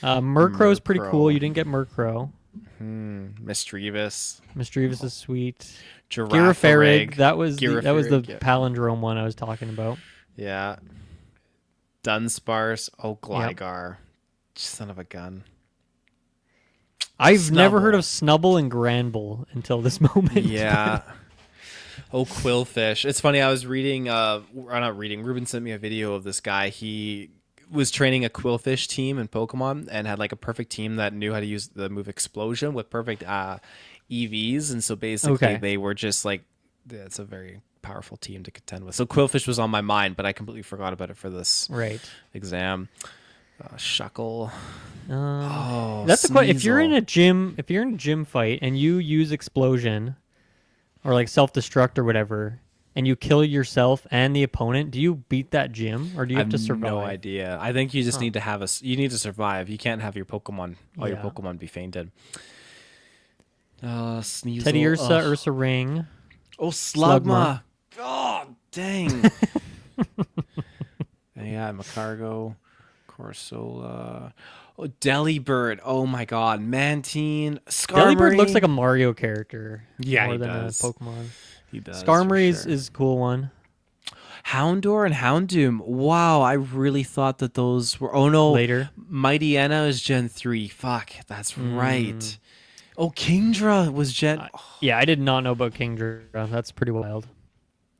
S1: Murkrow's pretty cool. You didn't get Murkrow.
S2: Misdreavus.
S1: Misdreavus is sweet.
S2: Girafarig.
S1: That was the palindrome one I was talking about.
S2: Yeah. Dunsparce. Oh, Gligar. Yep. Son of a gun.
S1: I've never heard of Snubble and Granbull until this moment.
S2: Yeah. Oh, Quillfish. It's funny. I was reading, Ruben sent me a video of this guy. He was training a Quillfish team in Pokemon and had like a perfect team that knew how to use the move Explosion with perfect EVs. And so basically they were just like, it's a very powerful team to contend with. So Quillfish was on my mind, but I completely forgot about it for this exam. Shuckle.
S1: That's the question. If you're in a gym fight and you use Explosion or like self-destruct or whatever, and you kill yourself and the opponent, do you beat that gym or do you have to survive?
S2: No idea. I think you just need to have you need to survive. You can't have your Pokemon, your Pokemon be fainted. Sneasel.
S1: Teddiursa, Ursa Ring.
S2: Oh, Slugma. Oh, dang. Yeah, Macargo, Corsola. Oh, Delibird. Oh my God, Mantine. Skarmory.
S1: Delibird looks like a Mario character.
S2: Yeah,
S1: more
S2: he
S1: than
S2: does.
S1: A Pokemon.
S2: He does.
S1: Skarmory is a cool one.
S2: Houndour and Houndoom. Wow, I really thought that those were... Oh, no.
S1: Later.
S2: Mightyena is Gen 3. Fuck, that's right. Oh, Kingdra was Gen...
S1: Yeah, I did not know about Kingdra. That's pretty wild.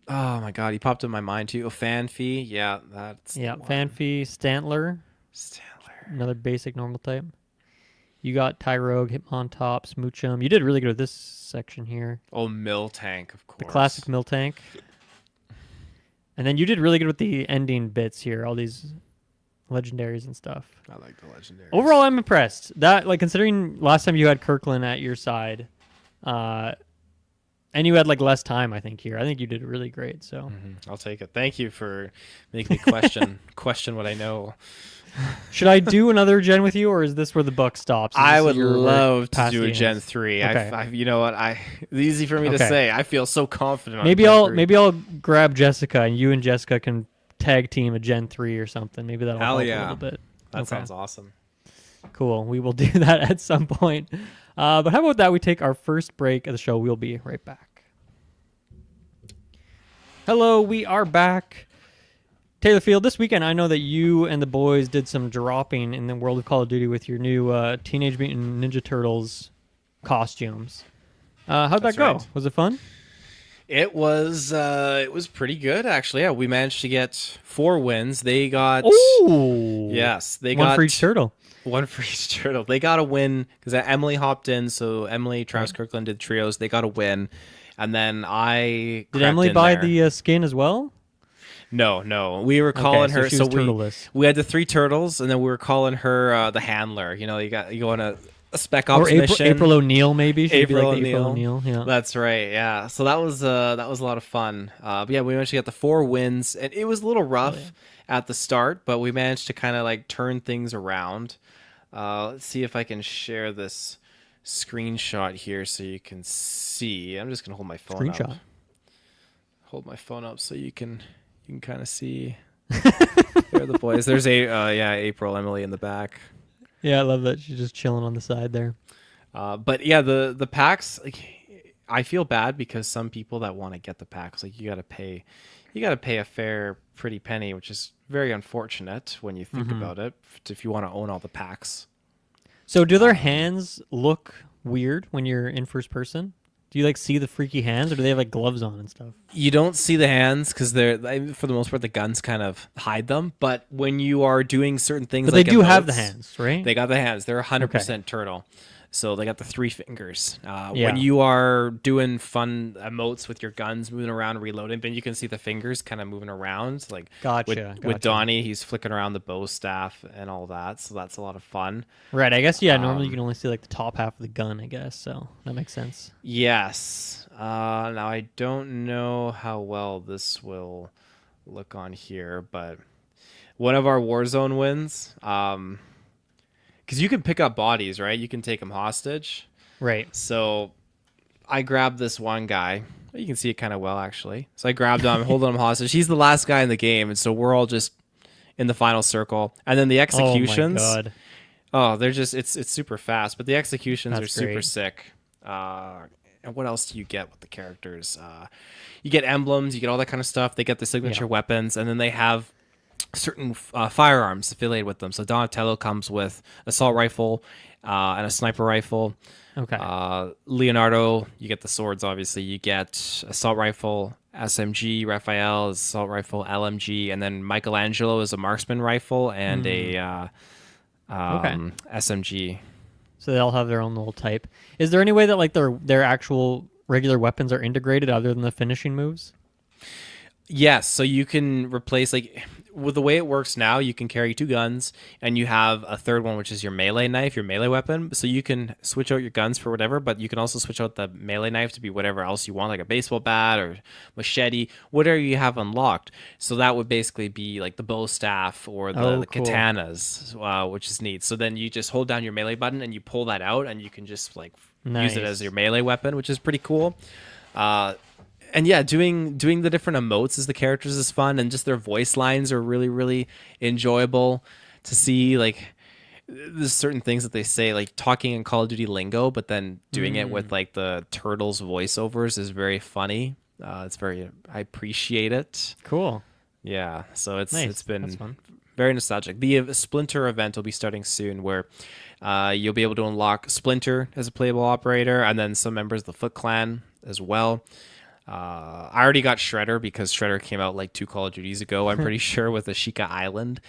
S2: Oh, my God. He popped in my mind, too. Oh, Fanfy. Yeah, that's...
S1: Yeah, Fanfy. Stantler. Another basic normal type. You got Tyrogue, Hitmontop, Smoochum. You did really good with this section here.
S2: Oh, Miltank, of course.
S1: The classic Miltank. And then you did really good with the ending bits here, all these legendaries and stuff.
S2: I like the legendaries.
S1: Overall, I'm impressed. That, like, considering last time you had Kirkland at your side, and you had like less time, I think here. I think you did really great. So
S2: I'll take it. Thank you for making me question what I know.
S1: Should I do another gen with you, or is this where the buck stops?
S2: I would love to do a Gen 3. Okay. You know what? It's easy for me to say. I feel so confident.
S1: Maybe I'll grab Jessica, and you and Jessica can tag team a Gen 3 or something. Maybe that'll help a little bit.
S2: That sounds awesome.
S1: Cool. We will do that at some point. But how about that? We take our first break of the show. We'll be right back. Hello, we are back. Taylor Field, this weekend I know that you and the boys did some dropping in the world of Call of Duty with your new Teenage Mutant Ninja Turtles costumes. How'd that go? Right. Was it fun?
S2: It was pretty good, actually. Yeah, we managed to get 4 wins. They got...
S1: Ooh!
S2: Yes, they
S1: got...
S2: One
S1: for each turtle.
S2: One for each turtle. They got a win because Emily hopped in, so Emily, Travis Kirkland did trios. They got a win. And then I...
S1: Did Emily buy the skin as well?
S2: No. We were calling her. So we had the 3 turtles, and then we were calling her the handler. You know, you go on a spec ops mission.
S1: April O'Neil, maybe.
S2: April O'Neil. Yeah, that's right. Yeah. So that was a lot of fun. But yeah, we managed to get the 4 wins, and it was a little rough at the start, but we managed to kind of like turn things around. Let's see if I can share this screenshot here so you can see. I'm just gonna hold my phone up. hold my phone up so you can kind of see. There are the boys. There's April, Emily in the back.
S1: Yeah, I love that she's just chilling on the side there.
S2: But yeah, the packs, like, I feel bad because some people that want to get the packs, like, you got to pay a fair pretty penny, which is very unfortunate when you think about it, if you want to own all the packs.
S1: So do their hands look weird when you're in first person? Do you like see the freaky hands, or do they have like gloves on and stuff?
S2: You don't see the hands because they're, for the most part, the guns kind of hide them. But when you are doing certain things,
S1: but
S2: like
S1: they do
S2: emotes,
S1: have the hands, right?
S2: They got the hands. They're 100% turtle. So they got the 3 fingers.
S1: Yeah.
S2: When you are doing fun emotes with your guns moving around and reloading, then you can see the fingers kind of moving around. Like with Donnie, he's flicking around the bow staff and all that. So that's a lot of fun.
S1: Right. I guess, yeah, normally you can only see like the top half of the gun, I guess. So that makes sense.
S2: Yes. Now, I don't know how well this will look on here, but one of our Warzone wins... because you can pick up bodies, right? You can take them hostage.
S1: Right.
S2: So I grabbed this one guy. You can see it kind of well, actually. So I grabbed him, holding him hostage. He's the last guy in the game, and so we're all just in the final circle. And then the executions.
S1: Oh, my God.
S2: Oh, they're just, it's super fast, but the executions
S1: That's
S2: are super
S1: great.
S2: sick. And what else do you get with the characters? You get emblems, you get all that kind of stuff. They get the signature weapons, and then they have certain firearms affiliated with them. So Donatello comes with assault rifle and a sniper rifle.
S1: Okay.
S2: Leonardo, you get the swords, obviously. You get assault rifle, SMG. Raphael is assault rifle, LMG. And then Michelangelo is a marksman rifle and a SMG.
S1: So they all have their own little type. Is there any way that like their actual regular weapons are integrated other than the finishing moves?
S2: Yes, so you can replace, like, with the way it works now, you can carry 2 guns, and you have a third one, which is your melee knife, your melee weapon. So you can switch out your guns for whatever, but you can also switch out the melee knife to be whatever else you want, like a baseball bat or machete, whatever you have unlocked. So that would basically be like the bow staff or the
S1: cool.
S2: katanas, which is neat. So then you just hold down your melee button and you pull that out, and you can just like use it as your melee weapon, which is pretty cool. And yeah, doing the different emotes as the characters is fun, and just their voice lines are really, really enjoyable to see. Like, there's certain things that they say, like talking in Call of Duty lingo, but then doing it with like the Turtles voiceovers is very funny. I appreciate it.
S1: Cool.
S2: Yeah, so it's been
S1: fun.
S2: Very nostalgic. The Splinter event will be starting soon, where you'll be able to unlock Splinter as a playable operator, and then some members of the Foot Clan as well. I already got Shredder because Shredder came out like 2 Call of Duties ago, I'm pretty sure, with Ashika Island.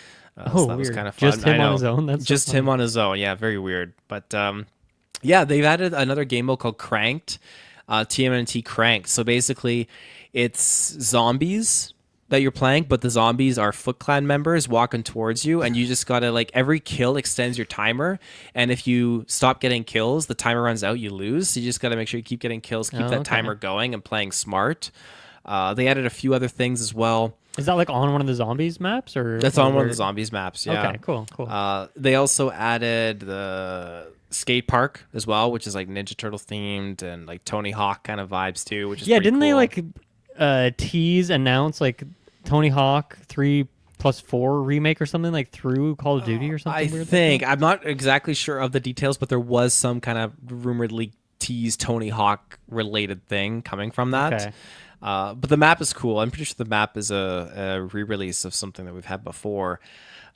S2: So that was kind of fun.
S1: Just him on his own? That's
S2: just him on his own. Yeah, very weird. But yeah, they've added another game mode called Cranked, TMNT Cranked. So basically, it's zombies that you're playing, but the zombies are Foot Clan members walking towards you, and you just gotta, like, every kill extends your timer, and if you stop getting kills, the timer runs out, you lose. So you just gotta make sure you keep getting kills, keep that timer going, and playing smart. They added a few other things as well.
S1: Is that like on one of the zombies maps, or
S2: that's on one of the zombies maps? Yeah.
S1: Okay, cool.
S2: They also added the skate park as well, which is like Ninja Turtle themed and like Tony Hawk kind of vibes too, which is
S1: didn't
S2: cool.
S1: they like announce like Tony Hawk 3+4 remake or something like through Call of Duty or something?
S2: I think I'm not exactly sure of the details, but there was some kind of rumoredly teased Tony Hawk related thing coming from that.
S1: Okay.
S2: But the map is cool. I'm pretty sure the map is a re-release of something that we've had before.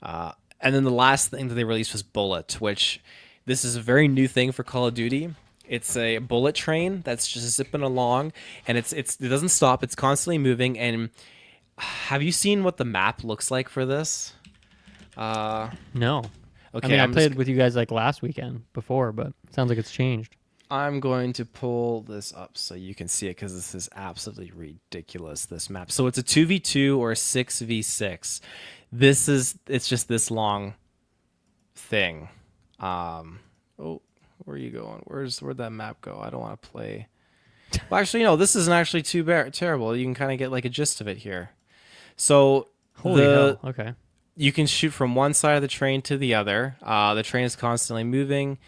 S2: And then the last thing that they released was Bullet, which this is a very new thing for Call of Duty. It's a bullet train that's just zipping along, and it doesn't stop. It's constantly moving. And have you seen what the map looks like for this?
S1: No.
S2: Okay.
S1: I mean, I played with you guys like last weekend before, but it sounds like it's changed.
S2: I'm going to pull this up so you can see it, because this is absolutely ridiculous, this map. So it's a 2v2 or a 6v6. It's just this long thing. Oh, where are you going? Where'd that map go? I don't want to play. Well, actually, no, this isn't actually too terrible. You can kind of get like a gist of it here. So
S1: Holy hell. Okay.
S2: You can shoot from one side of the train to the other. The train is constantly moving.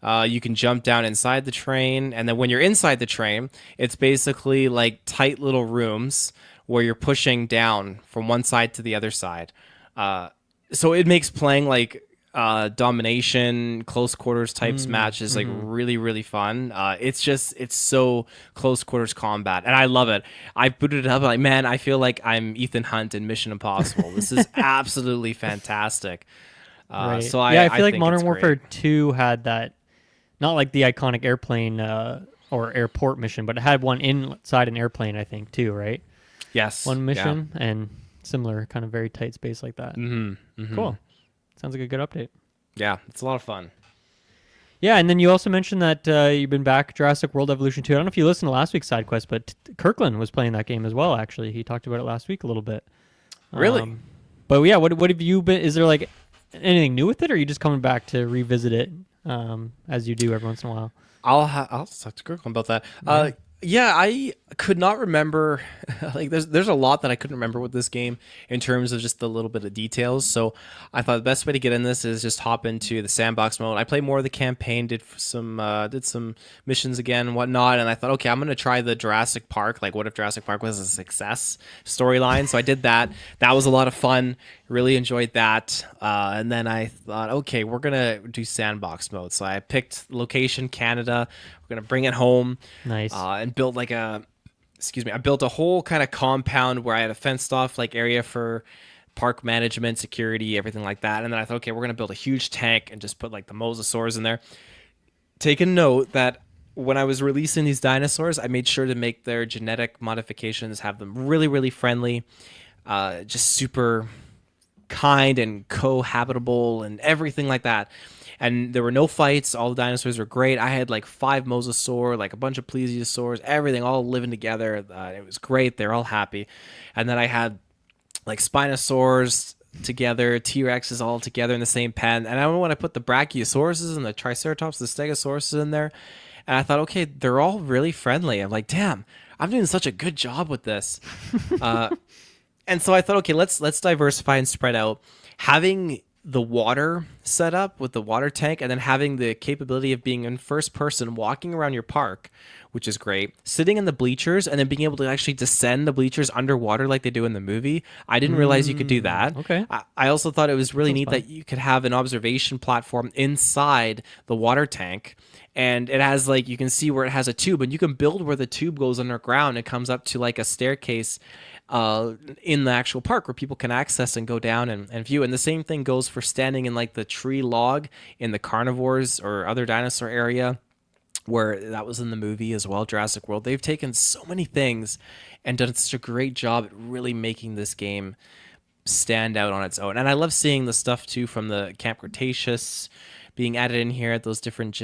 S2: You can jump down inside the train, and then when you're inside the train, it's basically like tight little rooms where you're pushing down from one side to the other side. So it makes playing like domination, close quarters types matches like really, really fun. It's so close quarters combat, and I love it. I booted it up, like, man, I feel like I'm Ethan Hunt in Mission Impossible. This is absolutely fantastic.
S1: Right.
S2: So
S1: I feel like
S2: think
S1: Modern
S2: it's
S1: Warfare
S2: great.
S1: 2 had that, not like the iconic airplane or airport mission, but it had one inside an airplane, I think, too, right?
S2: Yes.
S1: One mission and similar kind of very tight space like that. Cool. Sounds like a good update.
S2: Yeah, it's a lot of fun.
S1: Yeah, and then you also mentioned that you've been back Jurassic World Evolution 2. I don't know if you listened to last week's Sidequest, but Kirkland was playing that game as well, actually. He talked about it last week a little bit.
S2: Really?
S1: But yeah, what have you been, is there like anything new with it, or are you just coming back to revisit it as you do every once in a while?
S2: I'll talk to Kirkland about that. Yeah, I could not remember. Like, there's a lot that I couldn't remember with this game in terms of just the little bit of details. So I thought the best way to get in this is just hop into the sandbox mode. I played more of the campaign, did some missions again and whatnot, and I thought, okay, I'm gonna try the Jurassic Park. Like, what if Jurassic Park was a success storyline? So I did that. That was a lot of fun. Really enjoyed that. And then I thought, okay, we're gonna do sandbox mode. So I picked location Canada. We're gonna bring it home.
S1: Nice.
S2: And build like I built a whole kind of compound where I had a fenced off like area for park management, security, everything like that. And then I thought, okay, we're gonna build a huge tank and just put like the mosasaurs in there. Take a note that when I was releasing these dinosaurs, I made sure to make their genetic modifications, have them really, really friendly, just super kind and cohabitable and everything like that. And there were no fights. All the dinosaurs were great. I had like 5 mosasaur, like a bunch of plesiosaurs, everything all living together. It was great. They're all happy. And then I had like spinosaurs together, T-Rexes all together in the same pen. And I want to put the brachiosauruses and the triceratops, the stegosauruses in there. And I thought, okay, they're all really friendly. I'm like, damn, I'm doing such a good job with this. And so I thought, okay, let's diversify and spread out. Having the water set up with the water tank, and then having the capability of being in first person walking around your park, which is great, sitting in the bleachers and then being able to actually descend the bleachers underwater like they do in the movie. I didn't realize you could do that.
S1: Okay.
S2: I also thought it was really
S1: Sounds
S2: neat
S1: fun.
S2: that you could have an observation platform inside the water tank, and it has like, you can see where it has a tube, and you can build where the tube goes underground. It comes up to like a staircase in the actual park where people can access and go down and view. And the same thing goes for standing in like the tree log in the carnivores or other dinosaur area, where that was in the movie as well, Jurassic World. They've taken so many things and done such a great job at really making this game stand out on its own. And I love seeing the stuff too from the Camp Cretaceous being added in here, those different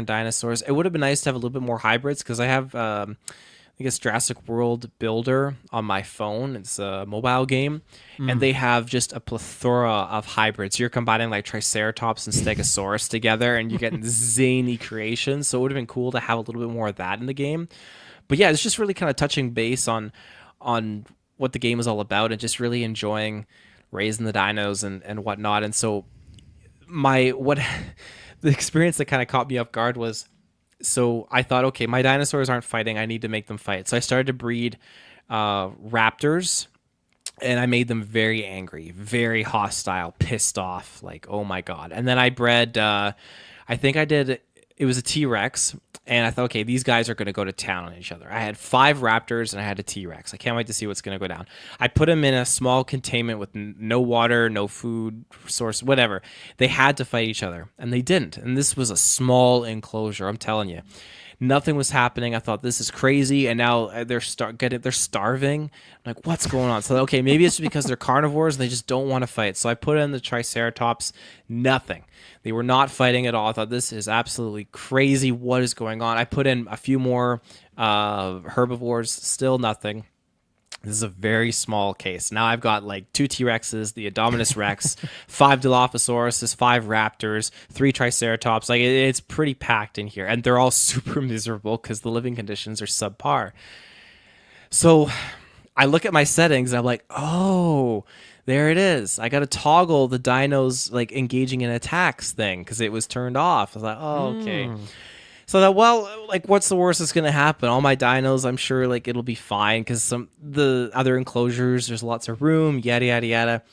S2: dinosaurs. It would have been nice to have a little bit more hybrids, because I have I guess Jurassic World Builder on my phone. It's a mobile game, and they have just a plethora of hybrids. You're combining like Triceratops and Stegosaurus together, and you're getting zany creations. So it would have been cool to have a little bit more of that in the game. But yeah, it's just really kind of touching base on what the game is all about, and just really enjoying raising the dinos and whatnot. And so the experience that kind of caught me off guard was, so I thought, okay, my dinosaurs aren't fighting. I need to make them fight. So I started to breed raptors, and I made them very angry, very hostile, pissed off, like, oh my God. And then I bred, I think it was a T-Rex, and I thought, okay, these guys are going to go to town on each other. I had 5 raptors, and I had a T-Rex. I can't wait to see what's going to go down. I put them in a small containment with no water, no food source, whatever. They had to fight each other, and they didn't. And this was a small enclosure, I'm telling you. Nothing was happening. I thought, this is crazy, and now they're starving. I'm like, what's going on? So, okay, maybe it's because they're carnivores and they just don't want to fight. So I put in the Triceratops. Nothing. They were not fighting at all. I thought, this is absolutely crazy. What is going on? I put in a few more herbivores. Still nothing. This is a very small case. Now I've got like 2 T-Rexes, the Indominus Rex, 5 Dilophosaurus, 5 Raptors, 3 Triceratops. Like, it's pretty packed in here, and they're all super miserable because the living conditions are subpar. So I look at my settings and I'm like, oh, There it is. I got to toggle the dinos like engaging in attacks thing because it was turned off. I was like, oh, okay. So that, well, like, what's the worst that's gonna happen? All my dinos, I'm sure, like, it'll be fine because the other enclosures, there's lots of room, yada yada yada.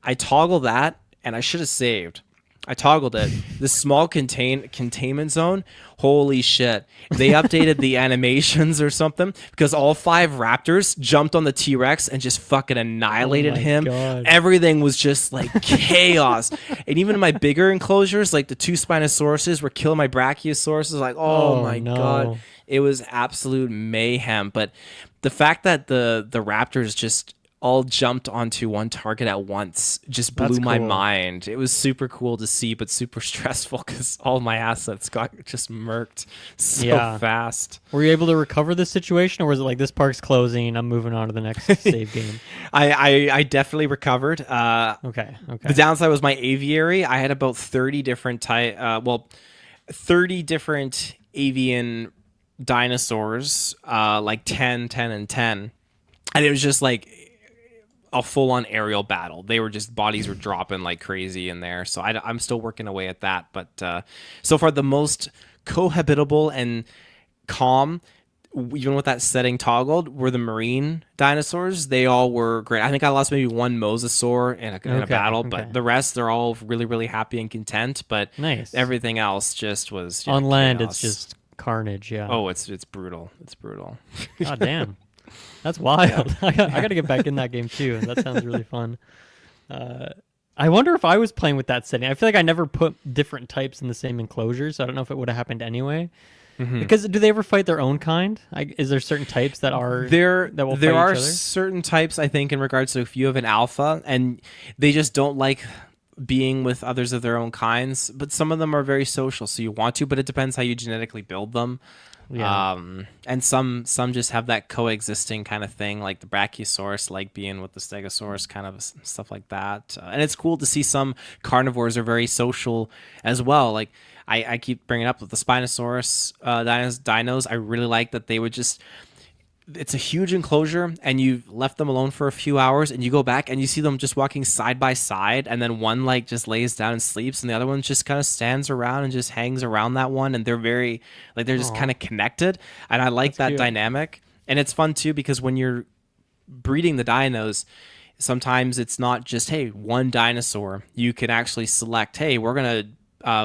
S2: I toggle that, and I should have saved. I toggled it. This small containment zone. Holy shit! They updated the animations or something because all 5 raptors jumped on the T-Rex and just fucking annihilated him.
S1: God.
S2: Everything was just like chaos. And even in my bigger enclosures, like the 2 Spinosauruses were killing my Brachiosauruses. Like, oh my god, it was absolute mayhem. But the fact that the raptors just all jumped onto one target at once just blew my mind. It was super cool to see, but super stressful because all my assets got just murked so fast.
S1: Were you able to recover this situation, or was it like, this park's closing, I'm moving on to the next save game?
S2: I definitely recovered.
S1: Okay.
S2: The downside was my aviary. I had about 30 different 30 different avian dinosaurs, like 10, 10, and 10. And it was just like a full-on aerial battle. They were just, bodies were dropping like crazy in there. So I'm still working away at that. But so far, the most cohabitable and calm, even with that setting toggled, were the marine dinosaurs. They all were great. I think I lost maybe 1 mosasaur in a battle, but the rest, they're all really, really happy and content. But everything else just was
S1: on land. Chaos. It's just carnage. Yeah.
S2: Oh, it's brutal. It's brutal.
S1: God damn. That's wild. I got to get back in that game too. That sounds really fun. I wonder if I was playing with that setting. I feel like I never put different types in the same enclosure, so I don't know if it would have happened anyway. Because do they ever fight their own kind? Is there certain types that are
S2: there are certain types, I think, in regards to if you have an alpha and they just don't like being with others of their own kinds, but some of them are very social, so you want to, but it depends how you genetically build them. And some just have that coexisting kind of thing, like the Brachiosaurus like being with the Stegosaurus, kind of stuff like that. And it's cool to see some carnivores are very social as well. Like I keep bringing up with the Spinosaurus dinos. I really like that they would just, it's a huge enclosure and you left them alone for a few hours and you go back and you see them just walking side by side, and then one like just lays down and sleeps and the other one just kind of stands around and just hangs around that one, and they're very like, they're just kind of connected, and I like that dynamic. And it's fun too because when you're breeding the dinos, sometimes it's not just, hey, one dinosaur. You can actually select, hey, we're gonna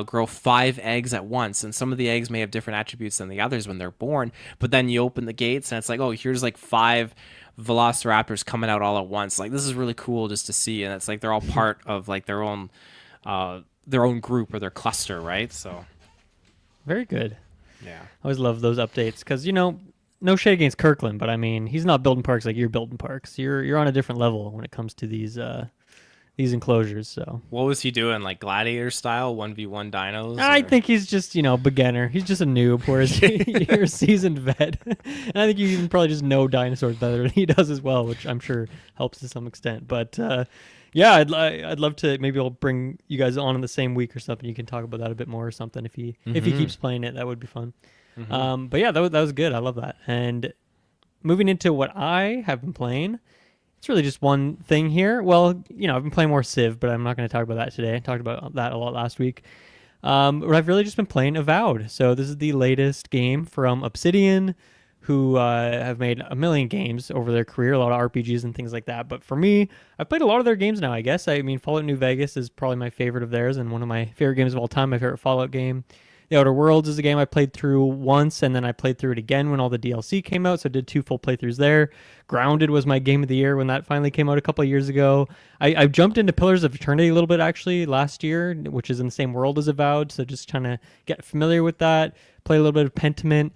S2: grow 5 eggs at once, and some of the eggs may have different attributes than the others when they're born, but then you open the gates and it's like, oh, here's like 5 velociraptors coming out all at once. Like, this is really cool just to see, and it's like they're all part of like their own group or their cluster, right? So
S1: very good.
S2: Yeah, I
S1: always love those updates because, you know, no shade against Kirkland, but I mean, he's not building parks like you're building parks. You're on a different level when it comes to these enclosures. So
S2: what was he doing, like gladiator style 1v1 dinos?
S1: I think he's just, you know, beginner. He's just a noob, whereas you're a seasoned vet. And I think you even probably just know dinosaurs better than he does as well, which I'm sure helps to some extent. But yeah, I'd love to, maybe I'll bring you guys on in the same week or something. You can talk about that a bit more or something if he keeps playing it. That would be fun. But yeah, that was good. I love that. And moving into what I have been playing, it's really just one thing here. Well, you know, I've been playing more Civ, but I'm not going to talk about that today. I talked about that a lot last week. But I've really just been playing Avowed. So this is the latest game from Obsidian, who have made a million games over their career, a lot of RPGs and things like that. But for me, I've played a lot of their games now, I guess. I mean, Fallout New Vegas is probably my favorite of theirs and one of my favorite games of all time, my favorite Fallout game. The Outer Worlds is a game I played through once, and then I played through it again when all the DLC came out, so I did 2 full playthroughs there. Grounded was my game of the year when that finally came out a couple of years ago. I jumped into Pillars of Eternity a little bit, actually, last year, which is in the same world as Avowed, so just trying to get familiar with that. Play a little bit of Pentiment.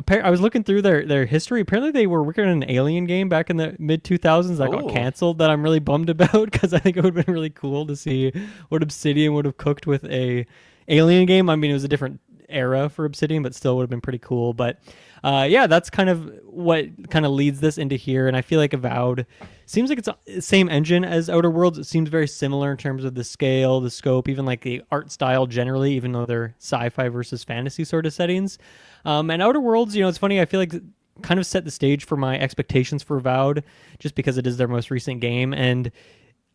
S1: I was looking through their history. Apparently, they were working on an Alien game back in the mid-2000s that got canceled, that I'm really bummed about, because I think it would have been really cool to see what Obsidian would have cooked with a Alien game. I mean, it was a different era for Obsidian, but still would have been pretty cool. But yeah, that's kind of what kind of leads this into here. And I feel like Avowed seems like it's the same engine as Outer Worlds. It seems very similar in terms of the scale, the scope, even like the art style generally, even though they're sci-fi versus fantasy sort of settings. And Outer Worlds, you know, it's funny, I feel like kind of set the stage for my expectations for Avowed just because it is their most recent game. And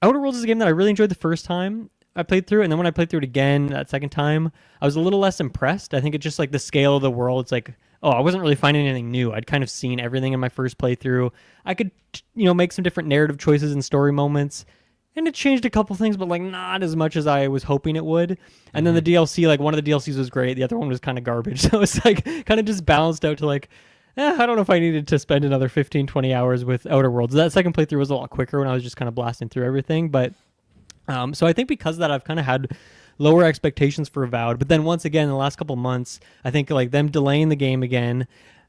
S1: Outer Worlds is a game that I really enjoyed the first time I played through, and then when I played through it again that second time, I was a little less impressed. I think it's just like the scale of the world. It's like, oh, I wasn't really finding anything new. I'd kind of seen everything in my first playthrough. I could, make some different narrative choices and story moments, and it changed a couple things, but like not as much as I was hoping it would. And then the DLC, like one of the DLCs was great, the other one was kind of garbage. So it's like kind of just balanced out to like, I don't know if I needed to spend another 15, 20 hours with Outer Worlds. That second playthrough was a lot quicker when I was just kind of blasting through everything. But so I think because of that, I've kind of had lower expectations for Avowed. But then once again, in the last couple months, I think like them delaying the game again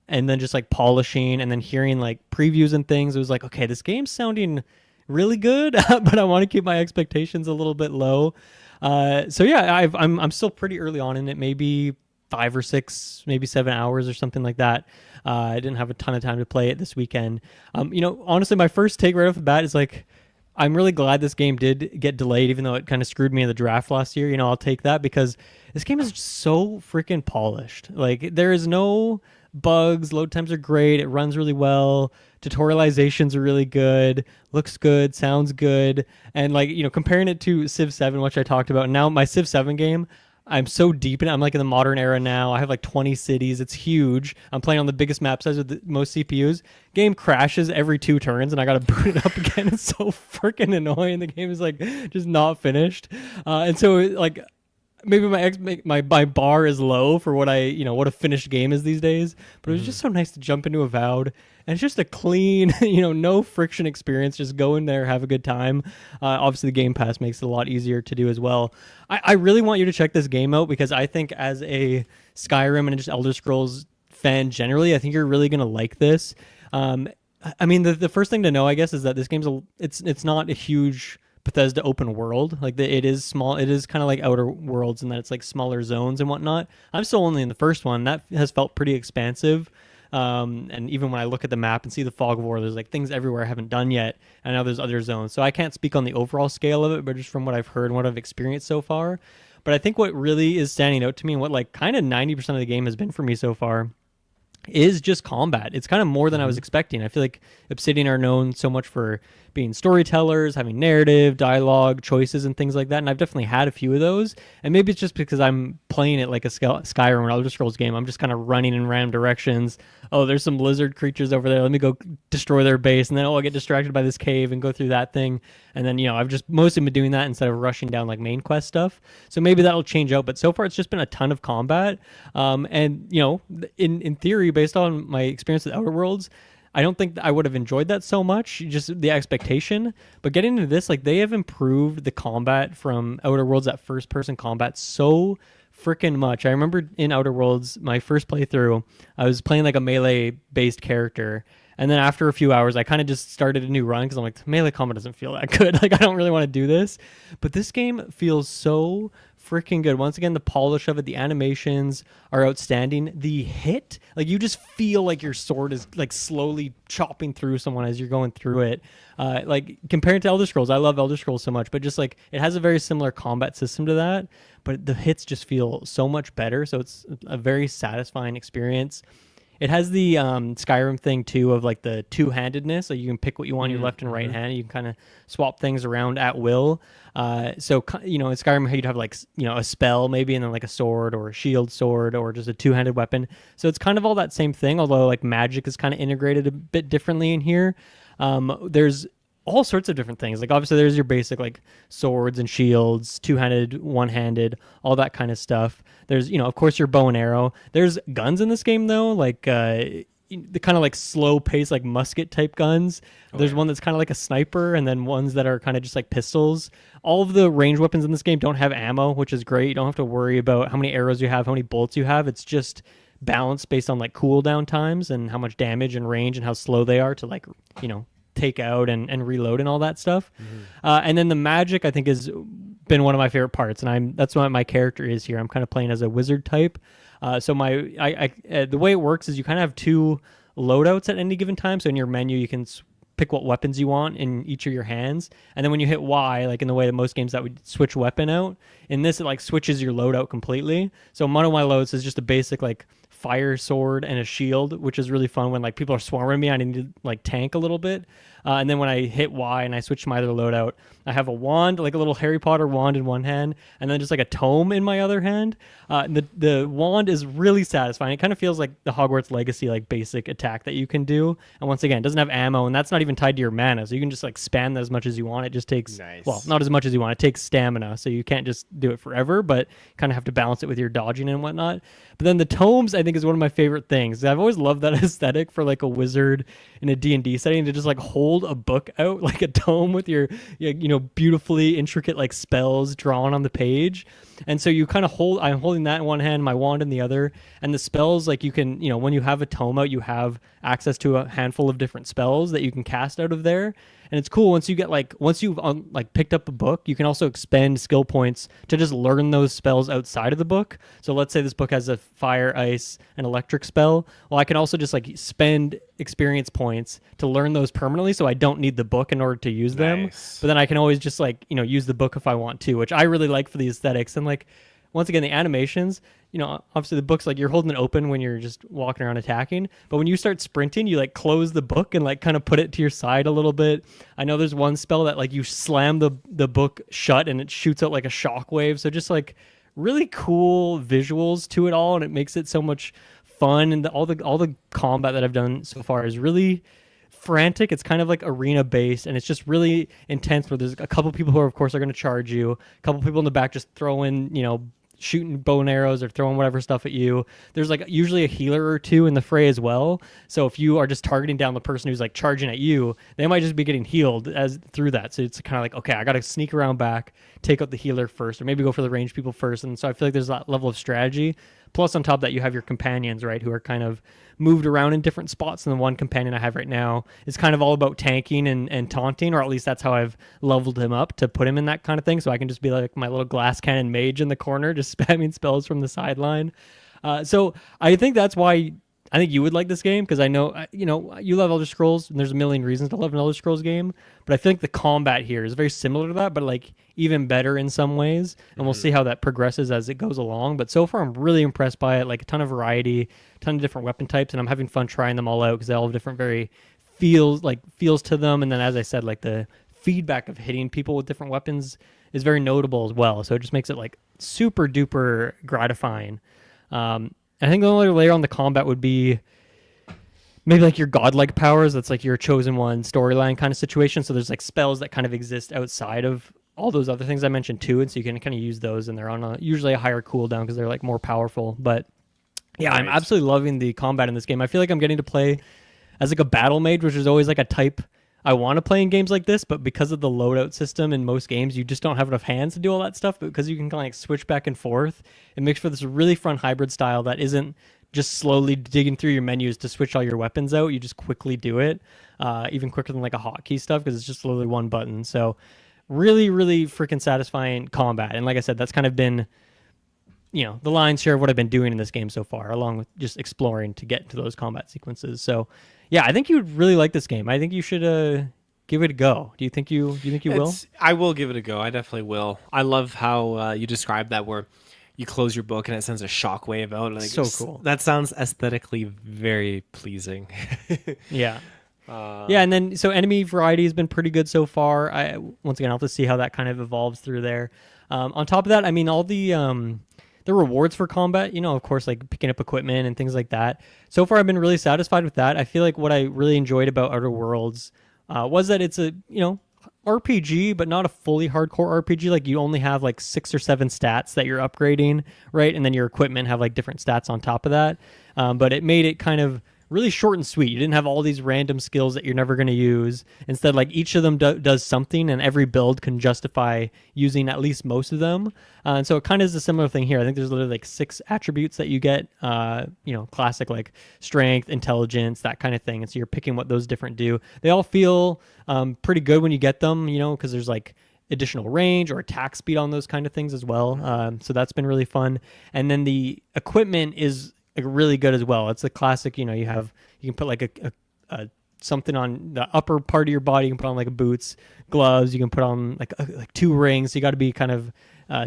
S1: and then just like polishing and then hearing like previews and things, it was like, okay, this game's sounding really good, but I want to keep my expectations a little bit low. So yeah, I'm still pretty early on in it, maybe 5 or 6, maybe 7 hours or something like that. I didn't have a ton of time to play it this weekend. Honestly, my first take right off the bat is like, I'm really glad this game did get delayed, even though it kind of screwed me in the draft last year. I'll take that because this game is so freaking polished. Like, there is no bugs. Load times are great. It runs really well. Tutorializations are really good. Looks good. Sounds good. And like, comparing it to Civ 7, which I talked about. Now, my Civ 7 game, I'm so deep in it. I'm like in the modern era now. I have like 20 cities. It's huge. I'm playing on the biggest map size with the most CPUs. Game crashes every 2 turns, and I got to boot it up again. It's so freaking annoying. The game is like just not finished. And so like maybe my bar is low for what what a finished game is these days. But it was just so nice to jump into Avowed. And it's just a clean, no friction experience. Just go in there, have a good time. Obviously, the Game Pass makes it a lot easier to do as well. I really want you to check this game out because I think as a Skyrim and just Elder Scrolls fan generally, I think you're really going to like this. I mean, the first thing to know, I guess, is that this game's it's not a huge Bethesda open world. Like it is small. It is kind of like Outer Worlds in that it's like smaller zones and whatnot. I'm still only in the first one. That has felt pretty expansive. And even when I look at the map and see the Fog of War, there's like things everywhere I haven't done yet. I know there's other zones. So I can't speak on the overall scale of it, but just from what I've heard and what I've experienced so far. But I think what really is standing out to me and what like kind of 90% of the game has been for me so far is just combat. It's kind of more than I was expecting. I feel like Obsidian are known so much for being storytellers, having narrative, dialogue, choices, and things like that. And I've definitely had a few of those. And maybe it's just because I'm playing it like a Skyrim or Elder Scrolls game. I'm just kind of running in random directions. Oh, there's some lizard creatures over there. Let me go destroy their base. And then, I get distracted by this cave and go through that thing. And then, I've just mostly been doing that instead of rushing down like main quest stuff. So maybe that'll change out. But so far, it's just been a ton of combat. And, in theory, based on my experience with Outer Worlds, I don't think I would have enjoyed that so much, just the expectation. But getting into this, like they have improved the combat from Outer Worlds, that first-person combat, so freaking much. I remember in Outer Worlds, my first playthrough, I was playing like a melee-based character. And then after a few hours, I kind of just started a new run because I'm like, melee combat doesn't feel that good. Like, I don't really want to do this. But this game feels so freaking good. Once again, the polish of it, the animations are outstanding. The hit, like you just feel like your sword is like slowly chopping through someone as you're going through it. Like compared to Elder Scrolls, I love Elder Scrolls so much, but just like it has a very similar combat system to that, but the hits just feel so much better. So it's a very satisfying experience. It has the Skyrim thing too of like the two-handedness. Like you can pick what you want in your left and right hand. You can kind of swap things around at will. So in Skyrim you'd have like a spell maybe, and then like a sword or a shield sword or just a two-handed weapon. So it's kind of all that same thing. Although like magic is kind of integrated a bit differently in here. There's all sorts of different things. Like obviously there's your basic like swords and shields, two-handed, one-handed, all that kind of stuff. There's, of course your bow and arrow. There's guns in this game though, like the kind of like slow pace, like musket type guns. There's one that's kind of like a sniper, and then ones that are kind of just like pistols. All of the range weapons in this game don't have ammo, which is great. You don't have to worry about how many arrows you have, how many bullets you have. It's just balanced based on like cooldown times and how much damage and range and how slow they are to like, take out and reload and all that stuff. And then the magic I think has been one of my favorite parts, and that's what my character is here. I'm kind of playing as a wizard type. So the way it works is you kind of have 2 loadouts at any given time. So in your menu you can pick what weapons you want in each of your hands, and then when you hit Y, like in the way that most games that would switch weapon out, in this it like switches your loadout completely. So one of my loads is just a basic like fire sword and a shield, which is really fun when like people are swarming me. I need to like tank a little bit. And then when I hit Y and I switch to my other loadout, I have a wand, like a little Harry Potter wand in one hand, and then just like a tome in my other hand. And the wand is really satisfying. It kind of feels like the Hogwarts Legacy like basic attack that you can do. And once again, it doesn't have ammo, and that's not even tied to your mana, so you can just like spam that as much as you want. It just takes well, not as much as you want. It takes stamina, so you can't just do it forever, but kind of have to balance it with your dodging and whatnot. But then the tomes, I think, is one of my favorite things. I've always loved that aesthetic for like a wizard in a D&D setting, to just like hold a book out like a tome with your beautifully intricate like spells drawn on the page. And so you kind of I'm holding that in one hand, my wand in the other, and the spells, like you can, when you have a tome out, you have access to a handful of different spells that you can cast out of there. And it's cool once you've picked up a book, you can also expend skill points to just learn those spells outside of the book. So let's say this book has a fire, ice, and electric spell. Well, I can also just like spend experience points to learn those permanently, so I don't need the book in order to use them. But then I can always just like, use the book if I want to, which I really like for the aesthetics. And like, once again, the animations, obviously the book's like you're holding it open when you're just walking around attacking, but when you start sprinting, you like close the book and like kind of put it to your side a little bit. I know there's one spell that like you slam the book shut and it shoots out like a shockwave. So just like really cool visuals to it all, and it makes it so much fun. And all the combat that I've done so far is really frantic. It's kind of like arena based, and it's just really intense, where there's a couple people who are, of course, are going to charge you, a couple people in the back just throwing shooting bow and arrows or throwing whatever stuff at you. There's like usually a healer or two in the fray as well. So if you are just targeting down the person who's like charging at you, they might just be getting healed through that. So it's kind of like, okay, I got to sneak around back, take out the healer first, or maybe go for the ranged people first. And so I feel like there's that level of strategy. Plus on top of that, you have your companions, right, who are kind of moved around in different spots. And the one companion I have right now is kind of all about tanking and taunting, or at least that's how I've leveled him up to put him in that kind of thing. So I can just be like my little glass cannon mage in the corner, just spamming spells from the sideline. So I think that's why I think you would like this game, because I know, you love Elder Scrolls, and there's a million reasons to love an Elder Scrolls game, but I feel like the combat here is very similar to that, but like even better in some ways, and we'll see how that progresses as it goes along. But so far, I'm really impressed by it, like a ton of variety, a ton of different weapon types, and I'm having fun trying them all out, because they all have different feels to them. And then, as I said, like the feedback of hitting people with different weapons is very notable as well, so it just makes it like super duper gratifying. I think the only layer on the combat would be maybe like your godlike powers. That's like your chosen one storyline kind of situation. So there's like spells that kind of exist outside of all those other things I mentioned too, and so you can kind of use those, and they're on usually a higher cooldown because they're like more powerful. But yeah, I'm absolutely loving the combat in this game. I feel like I'm getting to play as like a battle mage, which is always like a type I want to play in games like this, but because of the loadout system in most games, you just don't have enough hands to do all that stuff. But because you can kind of like switch back and forth, it makes for this really fun hybrid style that isn't just slowly digging through your menus to switch all your weapons out. You just quickly do it, even quicker than like a hotkey stuff, because it's just literally one button. So really, really freaking satisfying combat. And like I said, that's kind of been, the lion's share of what I've been doing in this game so far, along with just exploring to get to those combat sequences. So yeah, I think you'd really like this game. I think you should give it a go. Do you think you will?
S2: I will give it a go. I definitely will. I love how you described that, where you close your book and it sends a shockwave out. Like,
S1: so cool.
S2: That sounds aesthetically very pleasing.
S1: Yeah. Yeah, and then so enemy variety has been pretty good so far. Once again, I'll have to see how that kind of evolves through there. On top of that, I mean, all the rewards for combat, of course, like picking up equipment and things like that. So far, I've been really satisfied with that. I feel like what I really enjoyed about Outer Worlds was that it's a, RPG, but not a fully hardcore RPG. Like you only have like 6 or 7 stats that you're upgrading, right? And then your equipment have like different stats on top of that. But it made it kind of really short and sweet. You didn't have all these random skills that you're never going to use. Instead, like each of them does something, and every build can justify using at least most of them. And so it kind of is a similar thing here. I think there's literally like 6 attributes that you get, classic like strength, intelligence, that kind of thing. And so you're picking what those different do. They all feel pretty good when you get them, because there's like additional range or attack speed on those kind of things as well. So that's been really fun. And then the equipment is really good as well. It's the classic, you can put like a something on the upper part of your body. You can put on like boots, gloves. You can put on like 2 rings. So you got to be kind of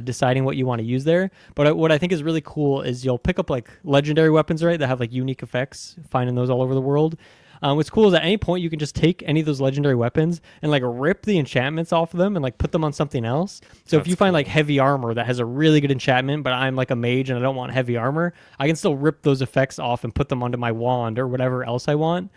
S1: deciding what you want to use there. But what I think is really cool is you'll pick up like legendary weapons, right, that have like unique effects, finding those all over the world. What's cool is at any point you can just take any of those legendary weapons and like rip the enchantments off of them and like put them on something else. So if you find like heavy armor that has a really good enchantment, but I'm like a mage and I don't want heavy armor, I can still rip those effects off and put them onto my wand or whatever else I want,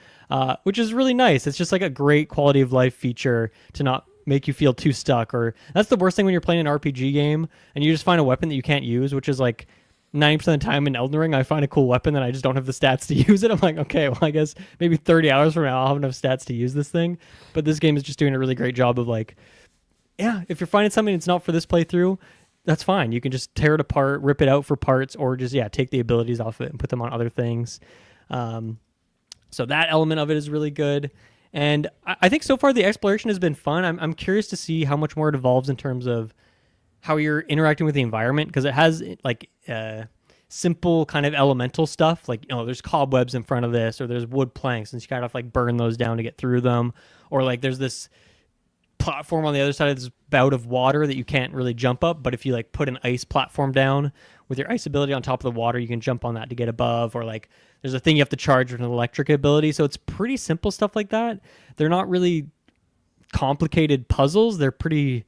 S1: which is really nice. It's just like a great quality of life feature to not make you feel too stuck. Or that's the worst thing when you're playing an RPG game and you just find a weapon that you can't use, which is like 90% of the time in Elden Ring, I find a cool weapon that I just don't have the stats to use it. I'm like, okay, well, I guess maybe 30 hours from now, I'll have enough stats to use this thing. But this game is just doing a really great job of like, yeah, if you're finding something that's not for this playthrough, that's fine. You can just tear it apart, rip it out for parts, or just, take the abilities off of it and put them on other things. So that element of it is really good. And I think so far the exploration has been fun. I'm curious to see how much more it evolves in terms of how you're interacting with the environment, because it has like simple kind of elemental stuff, like there's cobwebs in front of this, or there's wood planks, and you kind of like burn those down to get through them, or like there's this platform on the other side of this bout of water that you can't really jump up, but if you like put an ice platform down with your ice ability on top of the water, you can jump on that to get above, or like there's a thing you have to charge with an electric ability. So it's pretty simple stuff like that. They're not really complicated puzzles. They're pretty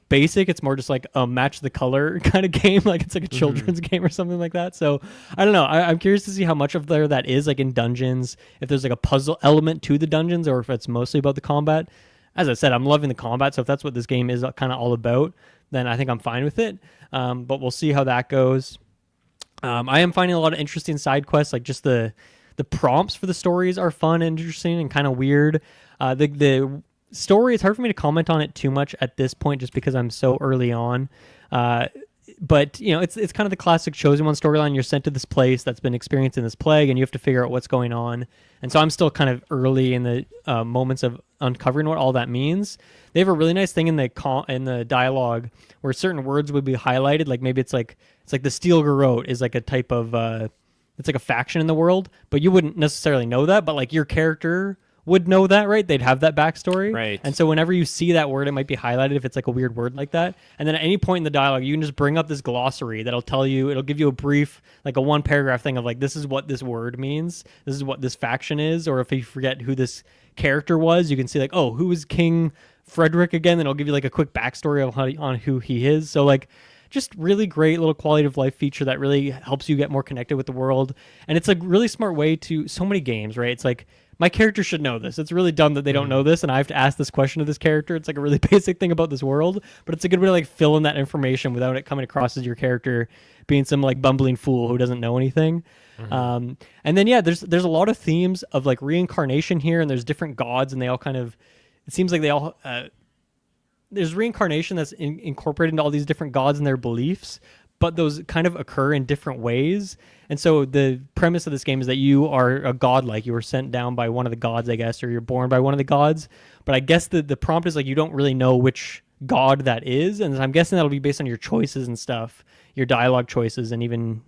S1: basic. It's more just like a match the color kind of game, like it's like a children's game or something like that. So I don't know, I'm curious to see how much of there that is like in dungeons, if there's like a puzzle element to the dungeons, or if it's mostly about the combat. As I said, I'm loving the combat, so if that's what this game is kind of all about, then I think I'm fine with it. But we'll see how that goes. I am finding a lot of interesting side quests, like just the prompts for the stories are fun and interesting and kind of weird. The story, it's hard for me to comment on it too much at this point just because I'm so early on. But it's kind of the classic chosen one storyline. You're sent to this place that's been experiencing this plague, and you have to figure out what's going on. And so I'm still kind of early in the moments of uncovering what all that means. They have a really nice thing in the dialogue where certain words would be highlighted. Like maybe it's like the Steel Garrote is like a type of it's like a faction in the world, but you wouldn't necessarily know that. But like your character would know that, right? They'd have that backstory.
S2: Right.
S1: And so whenever you see that word, it might be highlighted if it's like a weird word like that. And then at any point in the dialogue, you can just bring up this glossary that'll tell you, it'll give you a brief, like a 1 paragraph thing of like, this is what this word means. This is what this faction is. Or if you forget who this character was, you can see like, oh, who is King Frederick again? And it'll give you like a quick backstory on who he is. So like, just really great little quality of life feature that really helps you get more connected with the world. And it's a really smart way to so many games, right? It's like, my character should know this. It's really dumb that they don't know this, and I have to ask this question of this character. It's like a really basic thing about this world, but it's a good way to like fill in that information without it coming across as your character being some like bumbling fool who doesn't know anything. And then there's a lot of themes of like reincarnation here, and there's different gods, and they all kind of, it seems like they all there's reincarnation that's incorporated into all these different gods and their beliefs, but those kind of occur in different ways. And so the premise of this game is that you are a god, like you were sent down by one of the gods, I guess, or you're born by one of the gods. But I guess the prompt is like you don't really know which god that is. And I'm guessing that'll be based on your choices and stuff, your dialogue choices, and even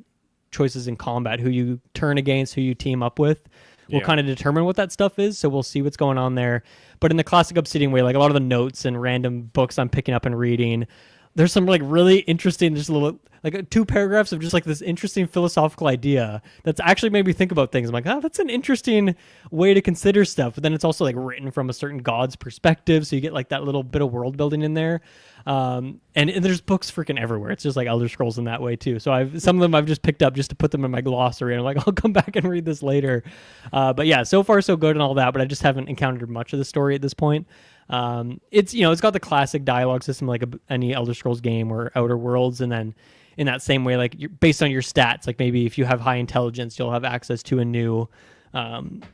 S1: choices in combat, who you turn against, who you team up with. Will kind of determine what that stuff is, so we'll see what's going on there. But in the classic Obsidian way, like a lot of the notes and random books I'm picking up and reading, there's some like really interesting, just a little like 2 paragraphs of just like this interesting philosophical idea that's actually made me think about things. I'm like, oh, that's an interesting way to consider stuff. But then it's also like written from a certain god's perspective, so you get like that little bit of world building in there. And there's books freaking everywhere. It's just like Elder Scrolls in that way too. So some of them I've just picked up just to put them in my glossary, and I'm like, I'll come back and read this later. But yeah, so far so good and all that, but I just haven't encountered much of the story at this point. It's it's got the classic dialogue system like any Elder Scrolls game or Outer Worlds, and then in that same way, like based on your stats, like maybe if you have high intelligence, you'll have access to a new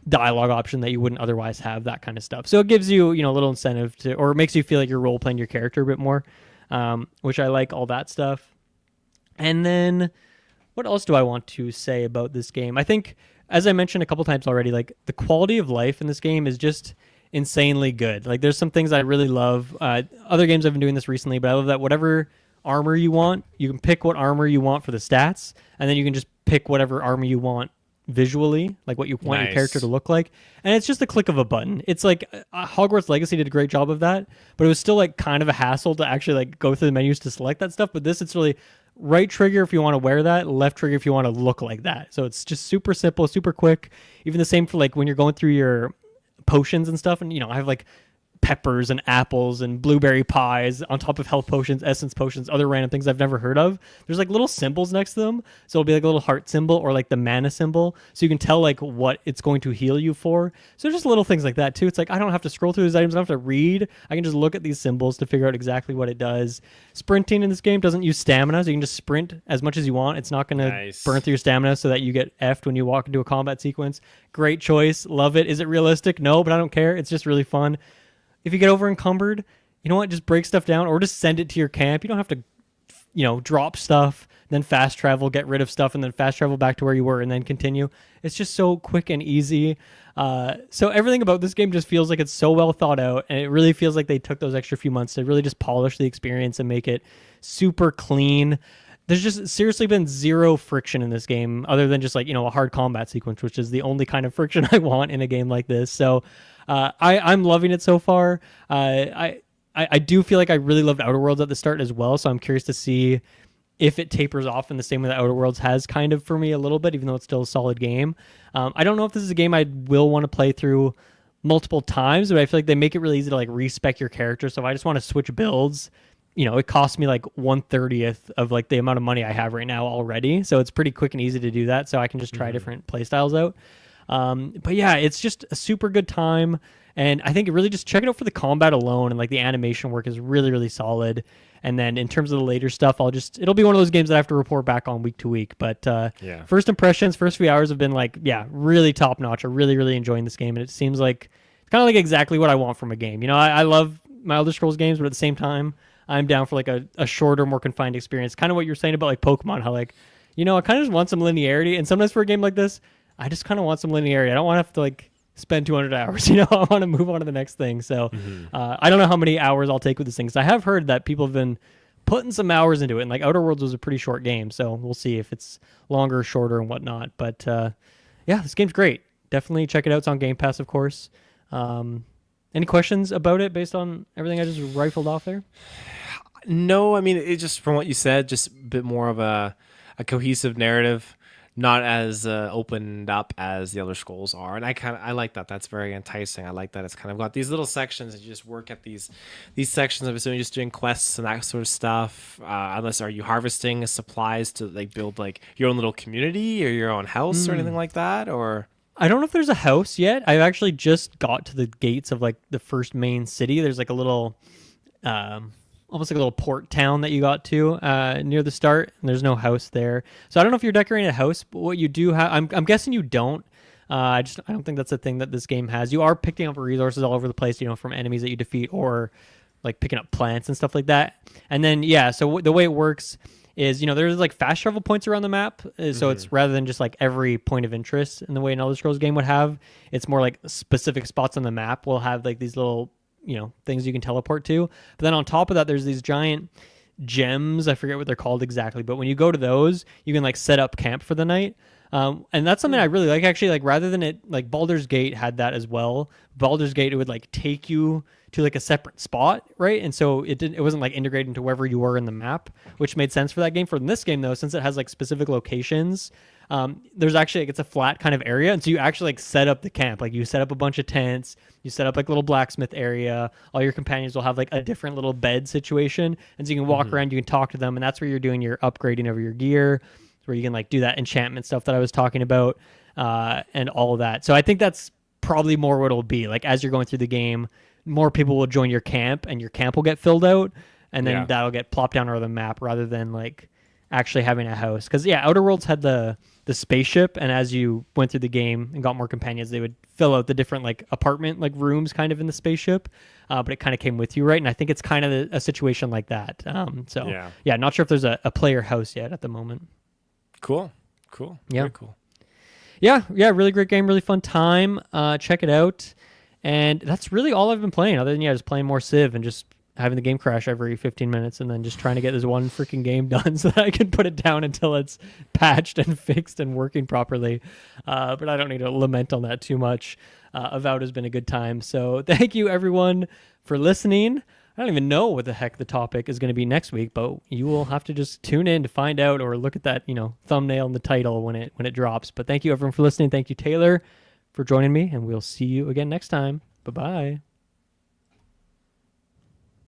S1: dialogue option that you wouldn't otherwise have, that kind of stuff. So it gives you a little incentive to, or it makes you feel like you're role playing your character a bit more, which I like, all that stuff. And then what else do I want to say about this game? I think, as I mentioned a couple times already, like the quality of life in this game is just insanely good. Like there's some things I really love. Other games I've been doing this recently, but I love that whatever armor you want, you can pick what armor you want for the stats, and then you can just pick whatever armor you want visually, like what you want your character to look like. And it's just a click of a button. It's like Hogwarts Legacy did a great job of that, but it was still like kind of a hassle to actually like go through the menus to select that stuff. But this, it's really right trigger if you want to wear that, left trigger if you want to look like that. So it's just super simple, super quick. Even the same for like when you're going through your potions and stuff. And, you know, I have like peppers and apples and blueberry pies on top of health potions, essence potions, other random things I've never heard of. There's like little symbols next to them. So it'll be like a little heart symbol or like the mana symbol. So you can tell like what it's going to heal you for. So just little things like that too. It's like, I don't have to scroll through these items. I don't have to read. I can just look at these symbols to figure out exactly what it does. Sprinting in this game doesn't use stamina. So you can just sprint as much as you want. It's not going to burn through your stamina so that you get effed when you walk into a combat sequence. Great choice. Love it. Is it realistic? No, but I don't care. It's just really fun. If you get over encumbered, you know what? Just break stuff down or just send it to your camp. You don't have to, you know, drop stuff, then fast travel, get rid of stuff, and then fast travel back to where you were and then continue. It's just so quick and easy. So everything about this game just feels like it's so well thought out, and it really feels like they took those extra few months to really just polish the experience and make it super clean. There's just seriously been zero friction in this game other than just like, you know, a hard combat sequence, which is the only kind of friction I want in a game like this. So I'm loving it so far. I do feel like I really loved Outer Worlds at the start as well, so I'm curious to see if it tapers off in the same way that Outer Worlds has kind of for me a little bit, even though it's still a solid game. I don't know if this is a game I will want to play through multiple times, but I feel like they make it really easy to like respec your character. So if I just want to switch builds, you know, it costs me like 1/30th of like the amount of money I have right now already. So it's pretty quick and easy to do that. So I can just try different playstyles out. But yeah, it's just a super good time. And I think it really just check it out for the combat alone. And like the animation work is really, really solid. And then in terms of the later stuff, it'll be one of those games that I have to report back on week to week. But first impressions, first few hours have been like, yeah, really top notch. I'm really, really enjoying this game. And it seems like it's kind of like exactly what I want from a game. You know, I love my Elder Scrolls games, but at the same time, I'm down for like a shorter, more confined experience. Kind of what you're saying about like Pokemon, how like, you know, I kind of just want some linearity. And sometimes for a game like this, I just kind of want some linearity. I don't want to have to like spend 200 hours. You know, I want to move on to the next thing. So I don't know how many hours I'll take with this thing. So I have heard that people have been putting some hours into it. And like Outer Worlds was a pretty short game. So we'll see if it's longer or shorter and whatnot. But yeah, this game's great. Definitely check it out. It's on Game Pass, of course. Any questions about it based on everything I just rifled off there?
S2: No, I mean, it just from what you said, just a bit more of a cohesive narrative. Not as opened up as the other Scrolls are, and I like that. That's very enticing. I like that it's kind of got these little sections and you just work at these sections. I'm assuming just doing quests and that sort of stuff. Unless are you harvesting supplies to like build like your own little community or your own house or anything like that? Or
S1: I don't know if there's a house yet. I've actually just got to the gates of like the first main city. There's like a little almost like a little port town that you got to near the start, and there's no house there. So I don't know if you're decorating a house, but what you do have, I'm guessing you don't. I don't think that's a thing that this game has. You are picking up resources all over the place, you know, from enemies that you defeat or like picking up plants and stuff like that. And then, yeah, so the way it works is, you know, there's like fast travel points around the map. So it's rather than just like every point of interest in the way an Elder Scrolls game would have, it's more like specific spots on the map will have like these little, you know, things you can teleport to. But then on top of that, there's these giant gems. I forget what they're called exactly, but when you go to those, you can like set up camp for the night. And that's something I really like, actually. Like rather than it, like Baldur's Gate had that as well. Baldur's Gate, it would like take you to like a separate spot, right? And so it wasn't like integrated into wherever you were in the map, which made sense for that game. For this game though, since it has like specific locations, there's actually like it's a flat kind of area, and so you actually like set up the camp. Like you set up a bunch of tents, you set up like a little blacksmith area. All your companions will have like a different little bed situation, and so you can walk around, you can talk to them, and that's where you're doing your upgrading of your gear. Where you can like do that enchantment stuff that I was talking about, and all of that. So I think that's probably more what it'll be. Like as you're going through the game, more people will join your camp, and your camp will get filled out, and then that'll get plopped down over the map rather than like actually having a house. Because yeah, Outer Worlds had the spaceship, and as you went through the game and got more companions, they would fill out the different like apartment like rooms kind of in the spaceship, but it kind of came with you, right? And I think it's kind of a situation like that. So yeah, not sure if there's a player house yet at the moment.
S2: Cool.
S1: Yeah.
S2: Very cool.
S1: Yeah, really great game, really fun time. Check it out. And that's really all I've been playing, other than just playing more Civ and just having the game crash every 15 minutes and then just trying to get this one freaking game done so that I can put it down until it's patched and fixed and working properly. But I don't need to lament on that too much. Avowed has been a good time. So thank you everyone for listening. I don't even know what the heck the topic is going to be next week, but you will have to just tune in to find out, or look at that, thumbnail and the title when it drops. But thank you everyone for listening. Thank you, Taylor, for joining me, and we'll see you again next time. Bye-bye.